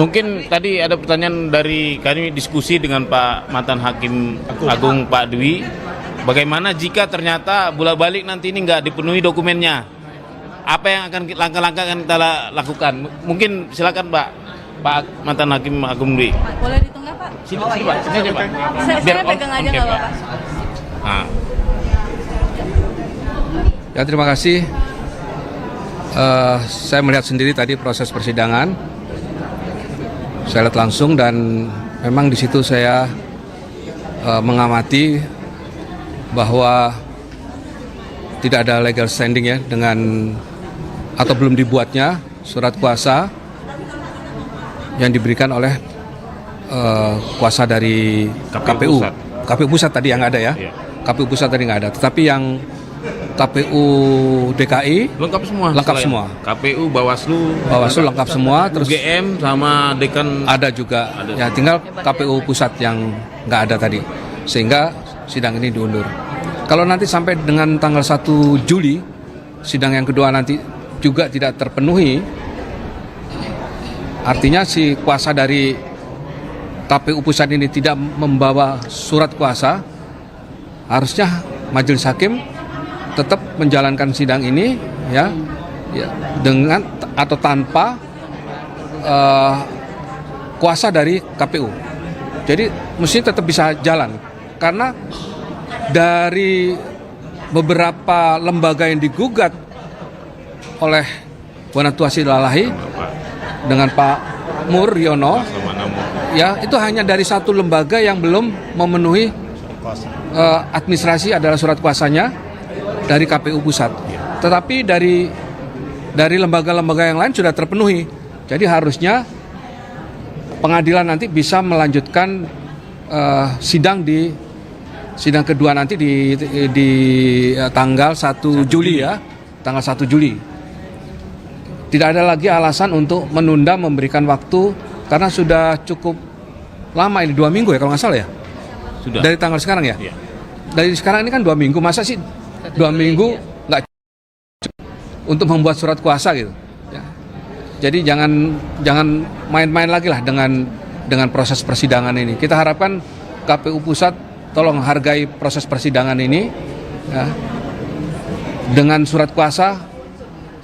Mungkin tadi ada pertanyaan dari kami diskusi dengan Pak mantan Hakim Agung Pak Dwi, bagaimana jika ternyata bolak-balik nanti ini nggak dipenuhi dokumennya? Apa yang akan langkah-langkah akan kita lakukan? Mungkin silakan Pak mantan Hakim Agung Dwi. Boleh ditunggu Pak? Sini Pak, sini aja Pak. Saya pegang aja nggak apa-apa. Ya, terima kasih. Saya melihat sendiri tadi proses persidangan. Saya lihat langsung dan memang di situ saya mengamati bahwa tidak ada legal standing ya dengan atau belum dibuatnya surat kuasa yang diberikan oleh kuasa dari KPU. KPU pusat tadi yang ada ya. KPU pusat tadi nggak ada, tetapi yang KPU DKI lengkap semua. Lengkap semua. KPU, Bawaslu lengkap semua. Terus UGM sama Dekan ada juga. Ya tinggal KPU pusat yang nggak ada tadi. Sehingga sidang ini diundur. Kalau nanti sampai dengan tanggal 1 Juli sidang yang kedua nanti juga tidak terpenuhi, artinya si kuasa dari KPU pusat ini tidak membawa surat kuasa, harusnya majelis hakim tetap menjalankan sidang ini ya dengan atau tanpa kuasa dari KPU. Jadi mesti tetap bisa jalan karena dari beberapa lembaga yang digugat oleh Bonatua Silalahi dengan Pak Muryono ya itu hanya dari satu lembaga yang belum memenuhi administrasi adalah surat kuasanya dari KPU pusat. Tetapi dari lembaga-lembaga yang lain sudah terpenuhi. Jadi harusnya pengadilan nanti bisa melanjutkan sidang kedua nanti di tanggal 1 Juli ya, tanggal 1 Juli. Tidak ada lagi alasan untuk menunda memberikan waktu karena sudah cukup lama ini 2 minggu ya kalau nggak salah ya. Sudah. Dari tanggal sekarang ya. Iya. Dari sekarang ini kan 2 minggu, masa sih 2 minggu nggak cukup untuk membuat surat kuasa gitu. Ya. Jadi jangan main-main lagi lah dengan proses persidangan ini. Kita harapkan KPU Pusat tolong hargai proses persidangan ini ya. Dengan surat kuasa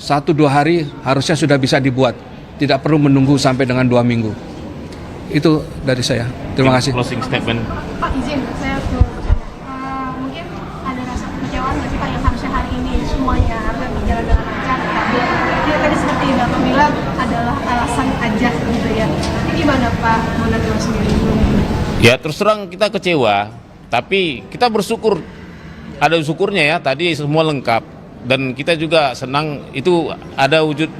1-2 hari harusnya sudah bisa dibuat. Tidak perlu menunggu sampai dengan 2 minggu. Itu dari saya. Terima kasih. Closing statement. Pak, izin saya mau bertanya. Mungkin ada rasa kekecewaan nggak sih Pak yang harusnya hari ini semuanya harusnya berjalan dengan lancar, tapi dia tadi seperti Bapak bilang adalah alasan aja gitu ya. Ini gimana Pak Bonatwa sendiri? Ya terus terang kita kecewa, tapi kita bersyukur, ada syukurnya ya, tadi semua lengkap. Dan kita juga senang itu ada wujud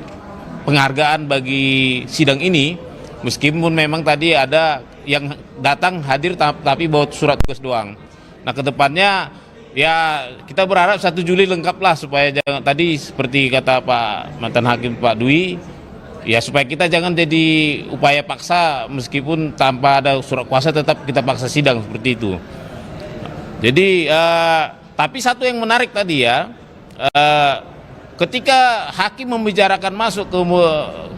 penghargaan bagi sidang ini, meskipun memang tadi ada yang datang hadir tapi bawa surat tugas doang. Nah kedepannya ya kita berharap 1 Juli lengkap lah, supaya jangan, tadi seperti kata Pak mantan Hakim Pak Dwi, ya supaya kita jangan jadi upaya paksa, meskipun tanpa ada surat kuasa tetap kita paksa sidang seperti itu. Jadi tapi satu yang menarik tadi ya, ketika hakim membicarakan masuk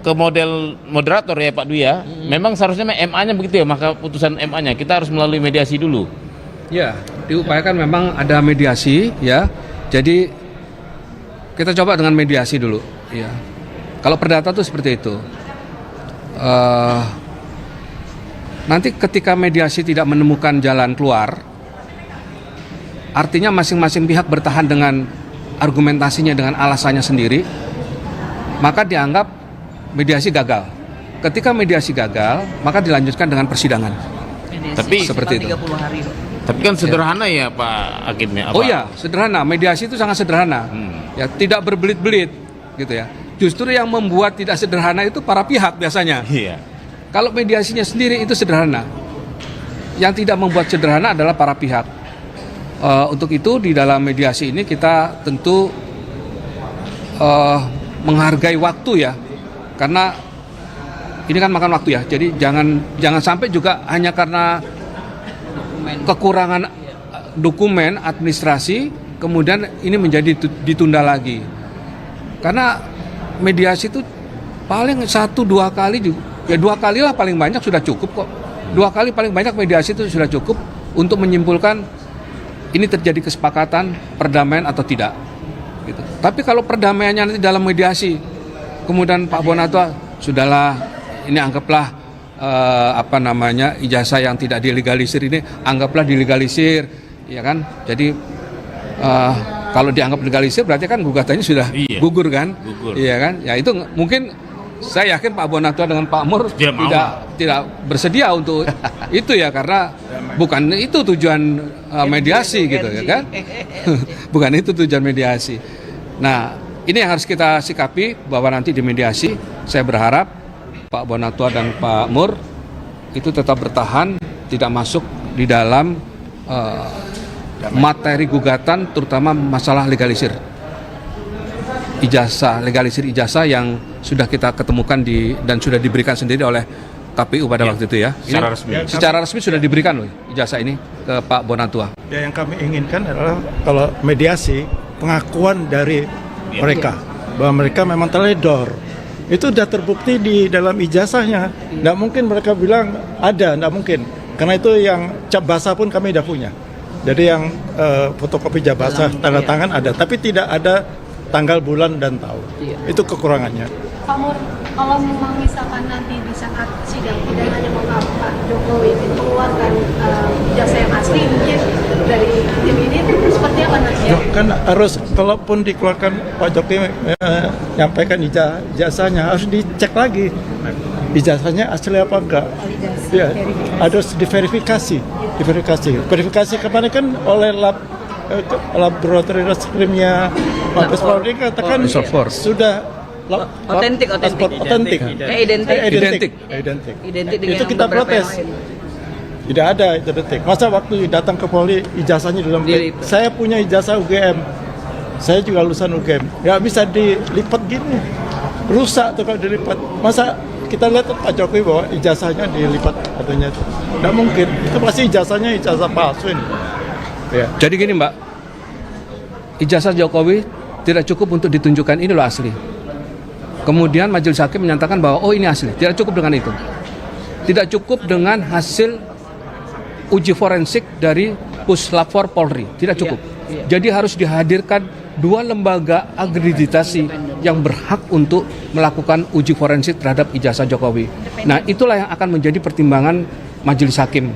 ke model moderator ya Pak Dwi ya, memang seharusnya MA-nya begitu ya, maka putusan MA-nya kita harus melalui mediasi dulu. Ya, diupayakan memang ada mediasi ya. Jadi kita coba dengan mediasi dulu ya. Kalau perdata tuh seperti itu. Nanti ketika mediasi tidak menemukan jalan keluar, artinya masing-masing pihak bertahan dengan argumentasinya, dengan alasannya sendiri, maka dianggap mediasi gagal. Ketika mediasi gagal, maka dilanjutkan dengan persidangan. Tapi seperti itu. 30 hari. Tapi kan sederhana ya Pak Hakimnya. Oh ya, sederhana. Mediasi itu sangat sederhana. Ya, tidak berbelit-belit gitu ya. Justru yang membuat tidak sederhana itu para pihak biasanya. Iya. Kalau mediasinya sendiri itu sederhana. Yang tidak membuat sederhana adalah para pihak. Untuk itu di dalam mediasi ini kita tentu menghargai waktu ya, karena ini kan makan waktu ya. Jadi jangan sampai juga hanya karena kekurangan dokumen administrasi kemudian ini menjadi ditunda lagi. Karena mediasi itu paling 1-2 kali juga, ya 2 kali lah paling banyak sudah cukup kok. 2 kali paling banyak mediasi itu sudah cukup untuk menyimpulkan ini terjadi kesepakatan perdamaian atau tidak gitu. Tapi kalau perdamaiannya nanti dalam mediasi kemudian Pak Bonatwa sudahlah, ini anggaplah ijazah yang tidak dilegalisir ini anggaplah dilegalisir ya kan. Jadi kalau dianggap legalisir berarti kan gugatannya sudah gugur kan. Iya kan. Ya itu mungkin saya yakin Pak Bonatwa dengan Pak Mur tidak bersedia untuk itu ya, karena bukan itu tujuan mediasi gitu ya kan. Bukan itu tujuan mediasi. Nah, ini yang harus kita sikapi, bahwa nanti di mediasi saya berharap Pak Bonatwa dan Pak Mur itu tetap bertahan, tidak masuk di dalam materi gugatan, terutama masalah legalisir ijazah yang sudah kita ketemukan dan sudah diberikan sendiri oleh KPU pada waktu itu ya. Secara resmi. Secara resmi sudah diberikan loh ijazah ini ke Pak Bonatwa. Ya, yang kami inginkan adalah kalau mediasi, pengakuan dari mereka bahwa mereka memang teledor. Itu sudah terbukti di dalam ijazahnya. Tidak mungkin mereka bilang ada, tidak mungkin. Karena itu yang cap basah pun kami sudah punya. Jadi yang fotokopi cap basah tanda tangan ada, tapi tidak ada tanggal, bulan, dan tahun. Itu kekurangannya. Pak Mur, kalau memang misalkan nanti di saat sidang tidak hanya mengapa Pak Jokowi mengeluarkan ijazah yang asli mungkin dari tim ini seperti apa nanti ya? Kan harus, kalaupun dikeluarkan Pak Jokowi menyampaikan ijazahnya harus dicek lagi ijazahnya asli apa enggak. Ya, harus diverifikasi. Verifikasi kemarin kan oleh laboratorium reskrimnya Mabes Polri katakan sudah otentik. Identik dengan itu kita protes. Tidak ada identik. Masa waktu datang ke Polri ijazahnya dalam saya punya ijazah UGM, saya juga lulusan UGM, nggak bisa dilipat gini, rusak tuh kalau dilipat. Masa kita lihat Pak Jokowi bahwa ijazahnya dilipat katanya itu. Tidak mungkin, itu pasti ijazahnya ijazah palsu ini. Ya. Jadi gini Mbak, ijazah Jokowi tidak cukup untuk ditunjukkan ini loh asli. Kemudian majelis hakim menyatakan bahwa oh ini asli, tidak cukup dengan itu. Tidak cukup dengan hasil uji forensik dari Puslap 4 Polri, tidak cukup. Jadi harus dihadirkan 2 lembaga akreditasi yang berhak untuk melakukan uji forensik terhadap ijazah Jokowi. Nah, itulah yang akan menjadi pertimbangan majelis hakim.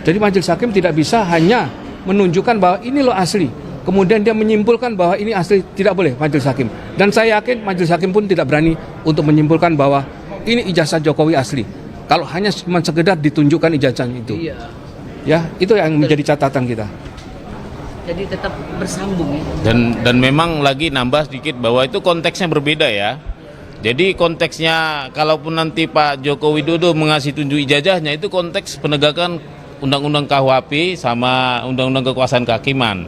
Jadi majelis hakim tidak bisa hanya menunjukkan bahwa ini loh asli, kemudian dia menyimpulkan bahwa ini asli, tidak boleh majelis hakim. Dan saya yakin majelis hakim pun tidak berani untuk menyimpulkan bahwa ini ijazah Jokowi asli. Kalau hanya cuma sekedar ditunjukkan ijazah itu. Ya, itu yang menjadi catatan kita. Jadi tetap bersambung ya. Dan memang lagi nambah sedikit bahwa itu konteksnya berbeda ya. Jadi konteksnya kalaupun nanti Pak Joko Widodo mengasih tunjuk ijazahnya itu konteks penegakan Undang-Undang KUHP sama Undang-Undang Kekuasaan Kehakiman.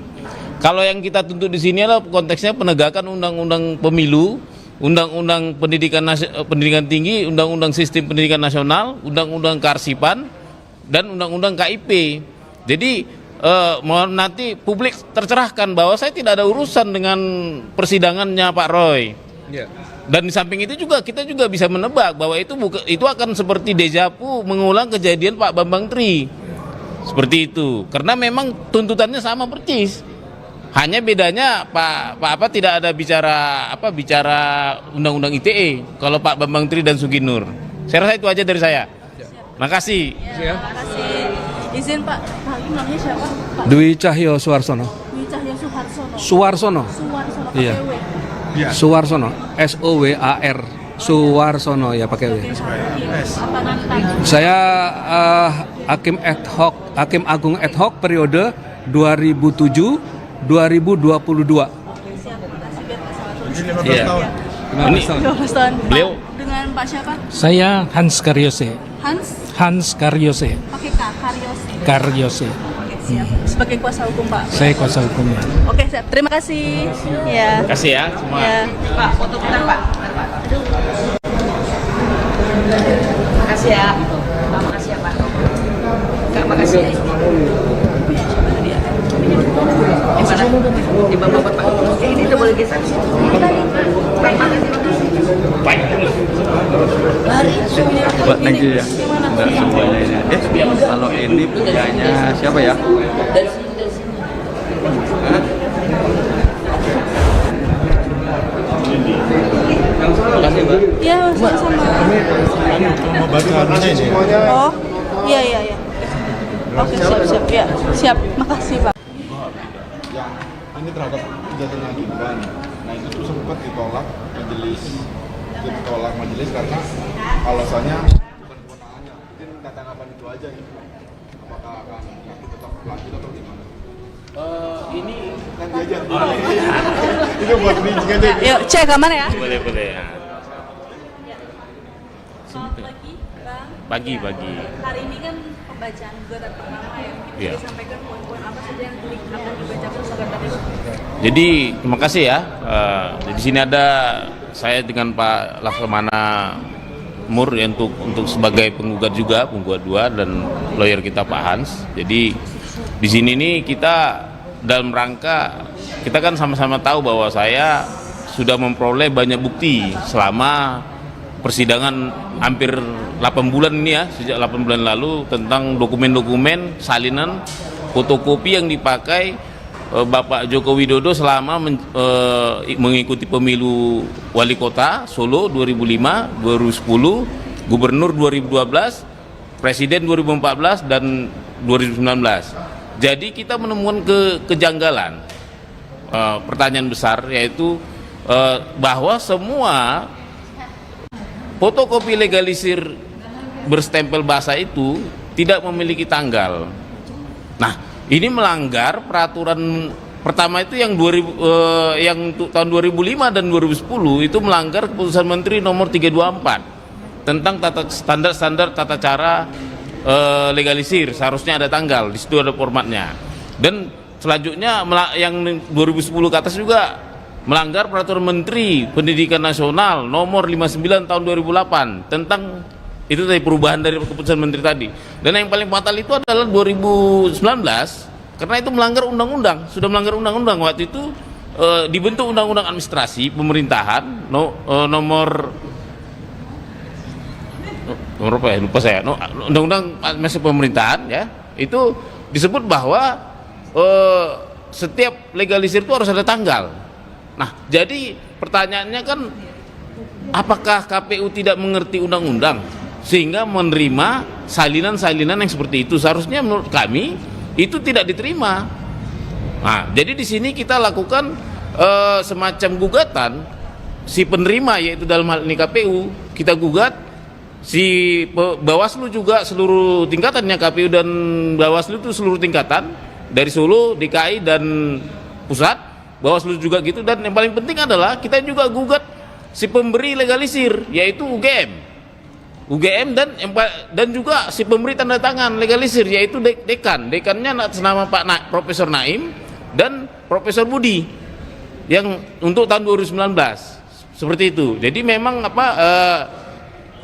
Kalau yang kita tuntut di sini adalah konteksnya penegakan Undang-Undang Pemilu, Undang-Undang Pendidikan Tinggi, Undang-Undang Sistem Pendidikan Nasional, Undang-Undang Kearsipan, dan Undang-Undang KIP. Jadi mohon nanti publik tercerahkan bahwa saya tidak ada urusan dengan persidangannya Pak Roy. Dan di samping itu juga kita juga bisa menebak bahwa itu akan seperti dejavu mengulang kejadian Pak Bambang Tri. Seperti itu. Karena memang tuntutannya sama persis. Hanya bedanya Pak tidak ada bicara Undang-Undang ITE kalau Pak Bambang Tri dan Suginur. Saya rasa itu aja dari saya. Makasih. Terima kasih. Izin Pak, Hakim namanya siapa? Pak Dwi Cahyo Suwarsono. Dwi Cahyo Suharsono. Suwarsono. Suwarsono Iya. pakai W. Suwarsono. SOWAR. Suwarsono ya pakai W. Apa nanti? Saya hakim ad hoc, hakim agung ad hoc periode 2007-2022. Siap, kasih biar nggak salah tulis. Ini 15 Iya. tahun. 12 tahun. Beliau Dengan Pak siapa? Saya Hans Karyose. Hans Karyose. pakai K, Karyose. Karyose. Oke, siap. Sebagai kuasa hukum Pak. Saya kuasa hukumnya. Oke, siap. Terima kasih. Ya. Kasih ya semua. Ya. Pak, foto bentar Pak. Makasih ya. Pak, makasih ya Pak. Kak, makasih ya. Di bawah Bapak. Ini udah boleh geser. Buat lagi ya. Enggak semuanya ini. Kalau ini punyanya siapa ya? Iya, sama. Mau baca anunya ini. Oh, iya. Oke, siap. Ya, siap. Makasih Pak. Yang ini terhadap ijazahnya Gibran. Nah itu tuh sempat ditolak majelis karena alasannya bukan kewenangannya. Mungkin kata kapan itu aja ya. Apakah akan kaki tetap lanjut atau gimana? Ini Kan dia aja. Itu buat bridging aja. Yuk, cek kamar ya. boleh. Selamat pagi, Bang. Pagi. Hari ini kan pembacaan gugatan pertama ya. Mungkin Iya. bisa disampaikan poin-poin apa saja yang akan dibacakan gugatan itu. Jadi terima kasih ya. Di sini ada saya dengan Pak Laksamana Mur ya, untuk sebagai penggugat juga, penggugat 2 dan lawyer kita Pak Hans. Jadi di sini nih kita dalam rangka kita kan sama-sama tahu bahwa saya sudah memperoleh banyak bukti selama persidangan hampir 8 bulan ini ya, sejak 8 bulan lalu tentang dokumen-dokumen salinan fotokopi yang dipakai Bapak Joko Widodo selama mengikuti pemilu wali kota Solo 2005, 2010, gubernur 2012, presiden 2014 dan 2019. Jadi kita menemukan kejanggalan. Pertanyaan besar yaitu bahwa semua fotokopi legalisir berstempel bahasa itu tidak memiliki tanggal. Nah, ini melanggar peraturan pertama itu yang tahun 2005 dan 2010 itu melanggar keputusan Menteri nomor 324 tentang standar tata cara legalisir. Seharusnya ada tanggal, di situ ada formatnya. Dan selanjutnya yang 2010 ke atas juga melanggar peraturan Menteri Pendidikan Nasional nomor 59 tahun 2008 tentang itu tadi perubahan dari keputusan Menteri tadi. Dan yang paling fatal itu adalah 2019 karena itu melanggar undang-undang, sudah melanggar undang-undang. Waktu itu dibentuk undang-undang administrasi pemerintahan nomor apa ya, lupa saya, undang-undang administrasi pemerintahan ya, itu disebut bahwa setiap legalisir itu harus ada tanggal. Nah, jadi pertanyaannya kan, apakah KPU tidak mengerti undang-undang sehingga menerima salinan-salinan yang seperti itu? Seharusnya menurut kami itu tidak diterima. Nah, jadi di sini kita lakukan semacam gugatan si penerima, yaitu dalam hal ini KPU, kita gugat. Si Bawaslu juga seluruh tingkatannya, KPU dan Bawaslu itu seluruh tingkatan dari Solo, DKI dan pusat. Bawaslu juga gitu, dan yang paling penting adalah kita juga gugat si pemberi legalisir, yaitu UGM dan juga si pemberi tanda tangan legalisir, yaitu dekannya atas nama Pak Profesor Naim dan Profesor Budi yang untuk tahun 2019 seperti itu. Jadi memang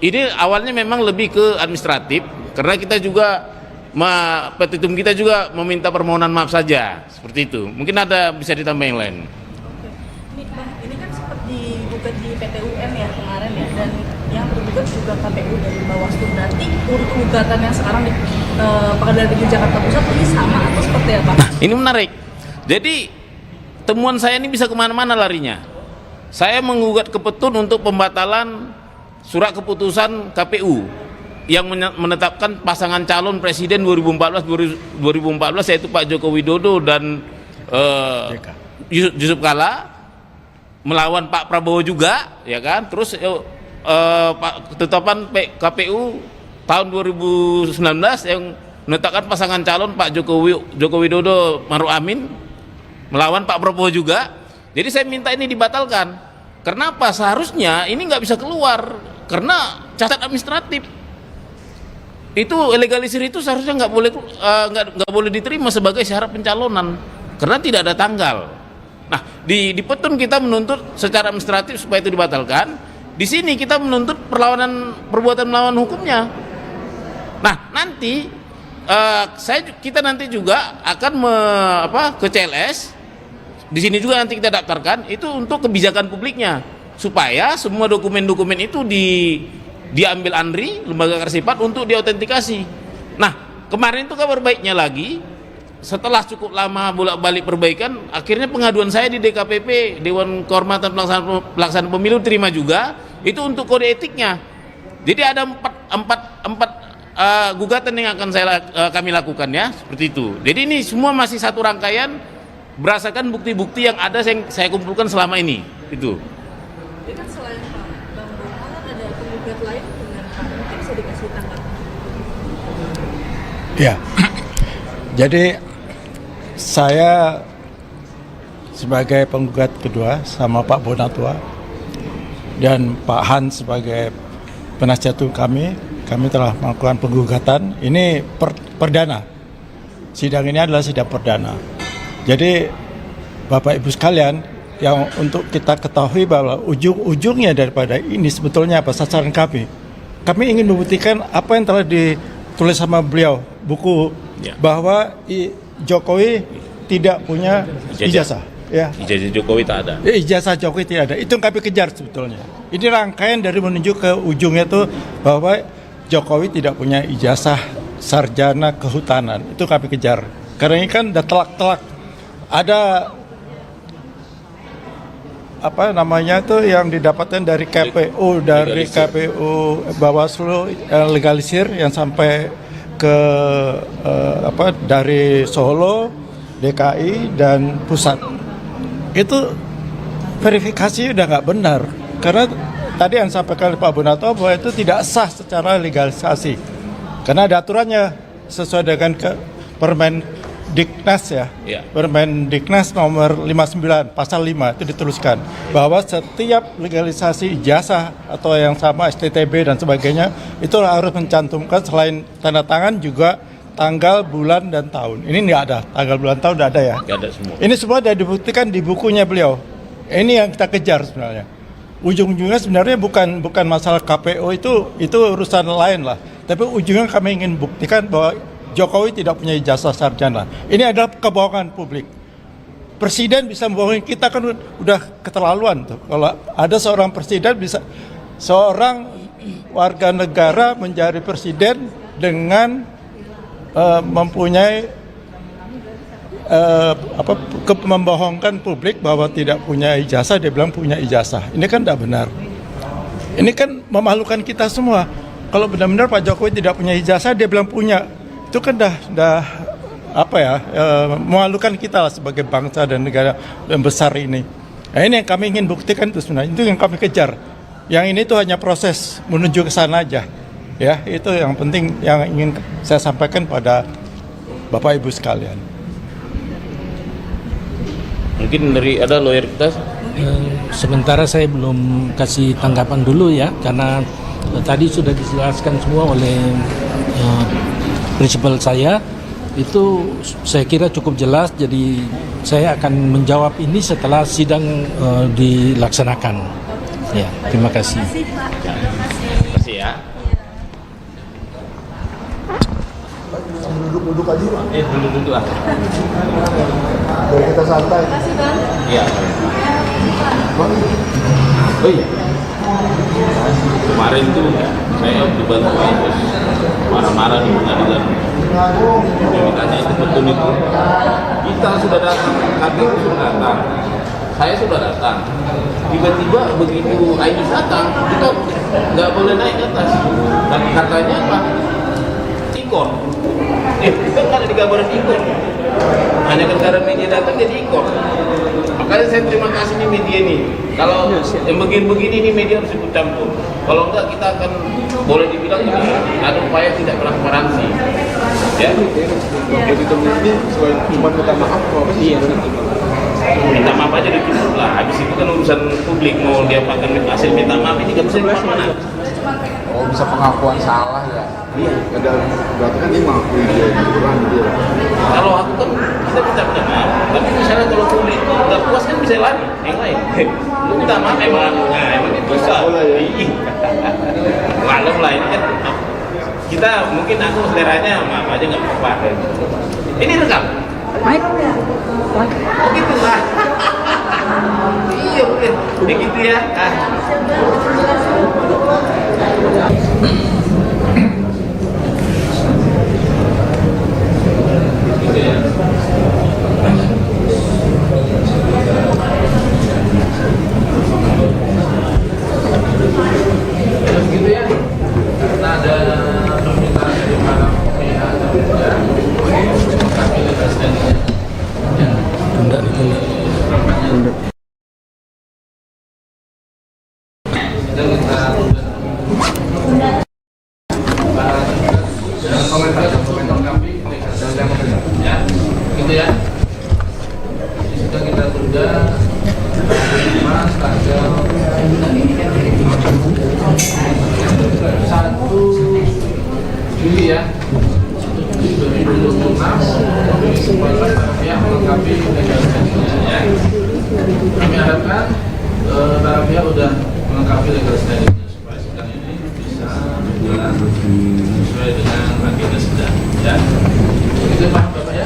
ini awalnya memang lebih ke administratif karena kita juga petitum kita juga meminta permohonan maaf saja, seperti itu. Mungkin ada bisa ditambah yang lain. Ini kan sempat digugat di PT UN ya kemarin ya, dan yang tergugat juga KPU dari Bawaslu. Berarti urut gugatan yang sekarang di Pengadilan Negeri Jakarta Pusat ini sama atau seperti apa? Nah, ini menarik. Jadi temuan saya ini bisa kemana-mana larinya. Saya menggugat ke Petun untuk pembatalan surat keputusan KPU yang menetapkan pasangan calon presiden 2014 yaitu Pak Joko Widodo dan Yusuf Kala melawan Pak Prabowo juga, ya kan? Terus ketetapan KPU tahun 2019 yang menetapkan pasangan calon Pak Joko Widodo Maruf Amin melawan Pak Prabowo juga. Jadi saya minta ini dibatalkan. Kenapa? Seharusnya ini nggak bisa keluar karena cacat administratif. Itu legalisir itu seharusnya nggak boleh diterima sebagai syarat pencalonan karena tidak ada tanggal. Nah, di Petun kita menuntut secara administratif supaya itu dibatalkan. Di sini kita menuntut perbuatan melawan hukumnya. Nah, nanti kita nanti juga akan ke CLS. Di sini juga nanti kita daftarkan itu untuk kebijakan publiknya supaya semua dokumen-dokumen itu diambil ANRI, lembaga Karsifat, untuk diautentikasi. Nah, kemarin itu kabar baiknya lagi, setelah cukup lama bolak-balik perbaikan, akhirnya pengaduan saya di DKPP, Dewan Kehormatan Pelaksanaan Pemilu, terima juga, itu untuk kode etiknya. Jadi ada empat gugatan yang akan kami lakukan ya, seperti itu. Jadi ini semua masih satu rangkaian berdasarkan bukti-bukti yang ada yang saya kumpulkan selama ini, itu. Ini kan selain Pak Bang Donald ada penggugat lain dengan Pak, mungkin bisa dikasih tanggapan. Ya, jadi saya sebagai penggugat kedua sama Pak Bonatua dan Pak Han sebagai penasihat hukum kami telah melakukan penggugatan. Ini perdana. Sidang ini adalah sidang perdana. Jadi Bapak Ibu sekalian, yang untuk kita ketahui bahwa ujung-ujungnya daripada ini sebetulnya apa sasaran kami. Kami ingin membuktikan apa yang telah ditulis sama beliau buku bahwa Jokowi tidak punya ijazah. Ya. Ijazah Jokowi tak ada. Ijazah Jokowi tidak ada. Itu yang kami kejar sebetulnya. Ini rangkaian dari menuju ke ujungnya itu bahwa Jokowi tidak punya ijazah sarjana kehutanan. Itu kami kejar. Karena ini kan udah telak-telak. Ada apa namanya itu yang didapatkan dari KPU, Bawaslu legalisir yang sampai ke dari Solo, DKI dan pusat. Itu verifikasi udah nggak benar karena tadi yang sampaikan Pak Bonato bahwa itu tidak sah secara legalisasi karena ada aturannya sesuai dengan Permendiknas ya. Permendiknas nomor 59 pasal 5 itu dituliskan bahwa setiap legalisasi ijazah atau yang sama STTB dan sebagainya itu harus mencantumkan selain tanda tangan juga tanggal, bulan dan tahun. Ini nggak ada tanggal, bulan, tahun nggak ada ya. Nggak ada semua. Ini semua sudah dibuktikan di bukunya beliau. Ini yang kita kejar sebenarnya. Ujung-ujungnya sebenarnya bukan masalah KPU, itu urusan lain lah. Tapi ujungnya kami ingin buktikan bahwa Jokowi tidak punya ijazah sarjana. Ini adalah kebohongan publik. Presiden bisa membohongi kita kan udah keterlaluan tuh. Kalau ada seorang presiden bisa, seorang warga negara menjadi presiden dengan mempunyai membohongkan publik bahwa tidak punya ijazah, dia bilang punya ijazah. Ini kan tidak benar. Ini kan memalukan kita semua. Kalau benar-benar Pak Jokowi tidak punya ijazah, dia bilang punya. Itu kan dah memalukan kita lah sebagai bangsa dan negara yang besar ini. Nah, ini yang kami ingin buktikan itu sebenarnya. Itu yang kami kejar. Yang ini tuh hanya proses menuju ke sana aja. Ya, itu yang penting yang ingin saya sampaikan pada Bapak Ibu sekalian. Mungkin dari ada lawyer kita. Sementara saya belum kasih tanggapan dulu ya, karena tadi sudah dijelaskan semua oleh prinsipal saya. Itu saya kira cukup jelas, jadi saya akan menjawab ini setelah sidang dilaksanakan. Ya, terima kasih. Terima kasih ya. Duduk aja Pak. Duduk lah. Biar kita santai. Iya. Oh iya. Kemarin tuh saya dibantu Pak Idrus marah-marah di pengadilan. Ditanya itu betul itu. Kita sudah datang, hakim sudah datang. Saya sudah datang. Tiba-tiba begitu Idrus datang, kita nggak boleh naik ke atas. Dan katanya apa? Ikor. Itu kan ada di gambaran ikor. Hanya karena media datang jadi ikor. Makanya saya terima kasih nih media nih. Kalau yang begini-begini ini media harus ikut campur. Kalau enggak kita akan boleh dibilang ini ada upaya tidak transparansi. Ya. Jadi teman ini cuma minta maaf apa sih? Minta maaf aja udah cukup lah. Habis itu kan urusan publik mau dia pakai hasil minta maaf ini nggak bisa dimana-mana. Oh, bisa pengakuan salah ya? Iya. Ada berarti kan dia mengakui dia curang gitu. Kalau aku kan kita minta maaf. Tapi misalnya kalau publik nggak puas kan bisa lari yang lain. Lu minta maaf emang, nah emang itu bisa. Maklum lah ini kan kita mungkin aku seleranya maaf aja nggak apa-apa. Ini rekam. Baik. Oh gitu lah. Iya mungkin begitu ya. Gitu ya. Karena ada permintaan dari para pihak ya. Kami presiden ya. Tunda itu. Komentar kami ya. Gitu ya. Sudah kita tunda Mas tanggal 1 Juli ya. 2026 pihak melengkapi legalitasnya ya. Kami harapkan para pihak sudah melengkapi legalitasnya supaya sidang ini bisa berjalan sesuai dengan agenda sidang ya. Itu paham Bapak ya.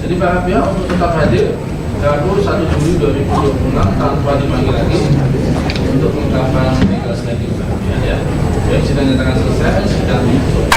Jadi para pihak untuk tetap hadir Rabu 1 Juli 2026 tanpa dipanggil lagi untuk melengkapi legalitasnya ya. Baik, sidang nyatakan selesai, sidang ditutup.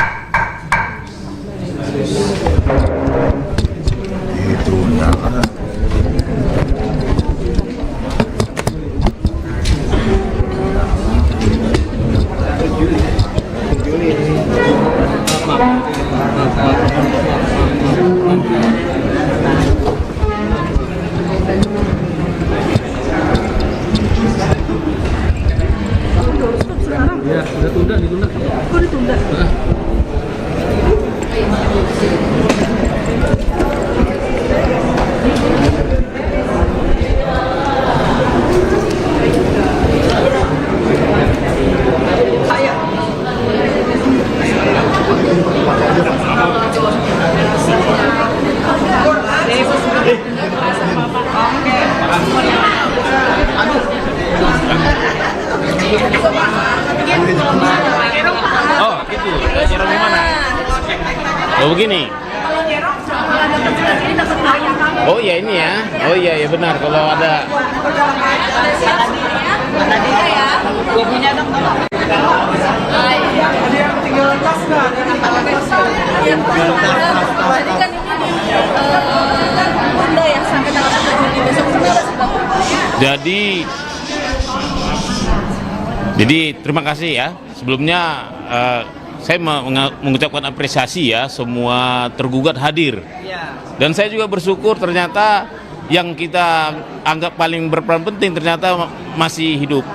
Ya, udah ditunda. Oh, ditunda. Oh begini. Kalau Jerong kalau dapat surat ini dapat harian kamu. Oh ya ini ya. Oh iya ya benar kalau ada. Ada siap sendirinya. Tadi ya. Ibunya dong tolong. Jadi kan ini ditunda ya sampai tanggal 1 Juli besok sudah Jadi terima kasih ya. Sebelumnya saya mengucapkan apresiasi ya semua tergugat hadir. Dan saya juga bersyukur ternyata yang kita anggap paling berperan penting ternyata masih hidup.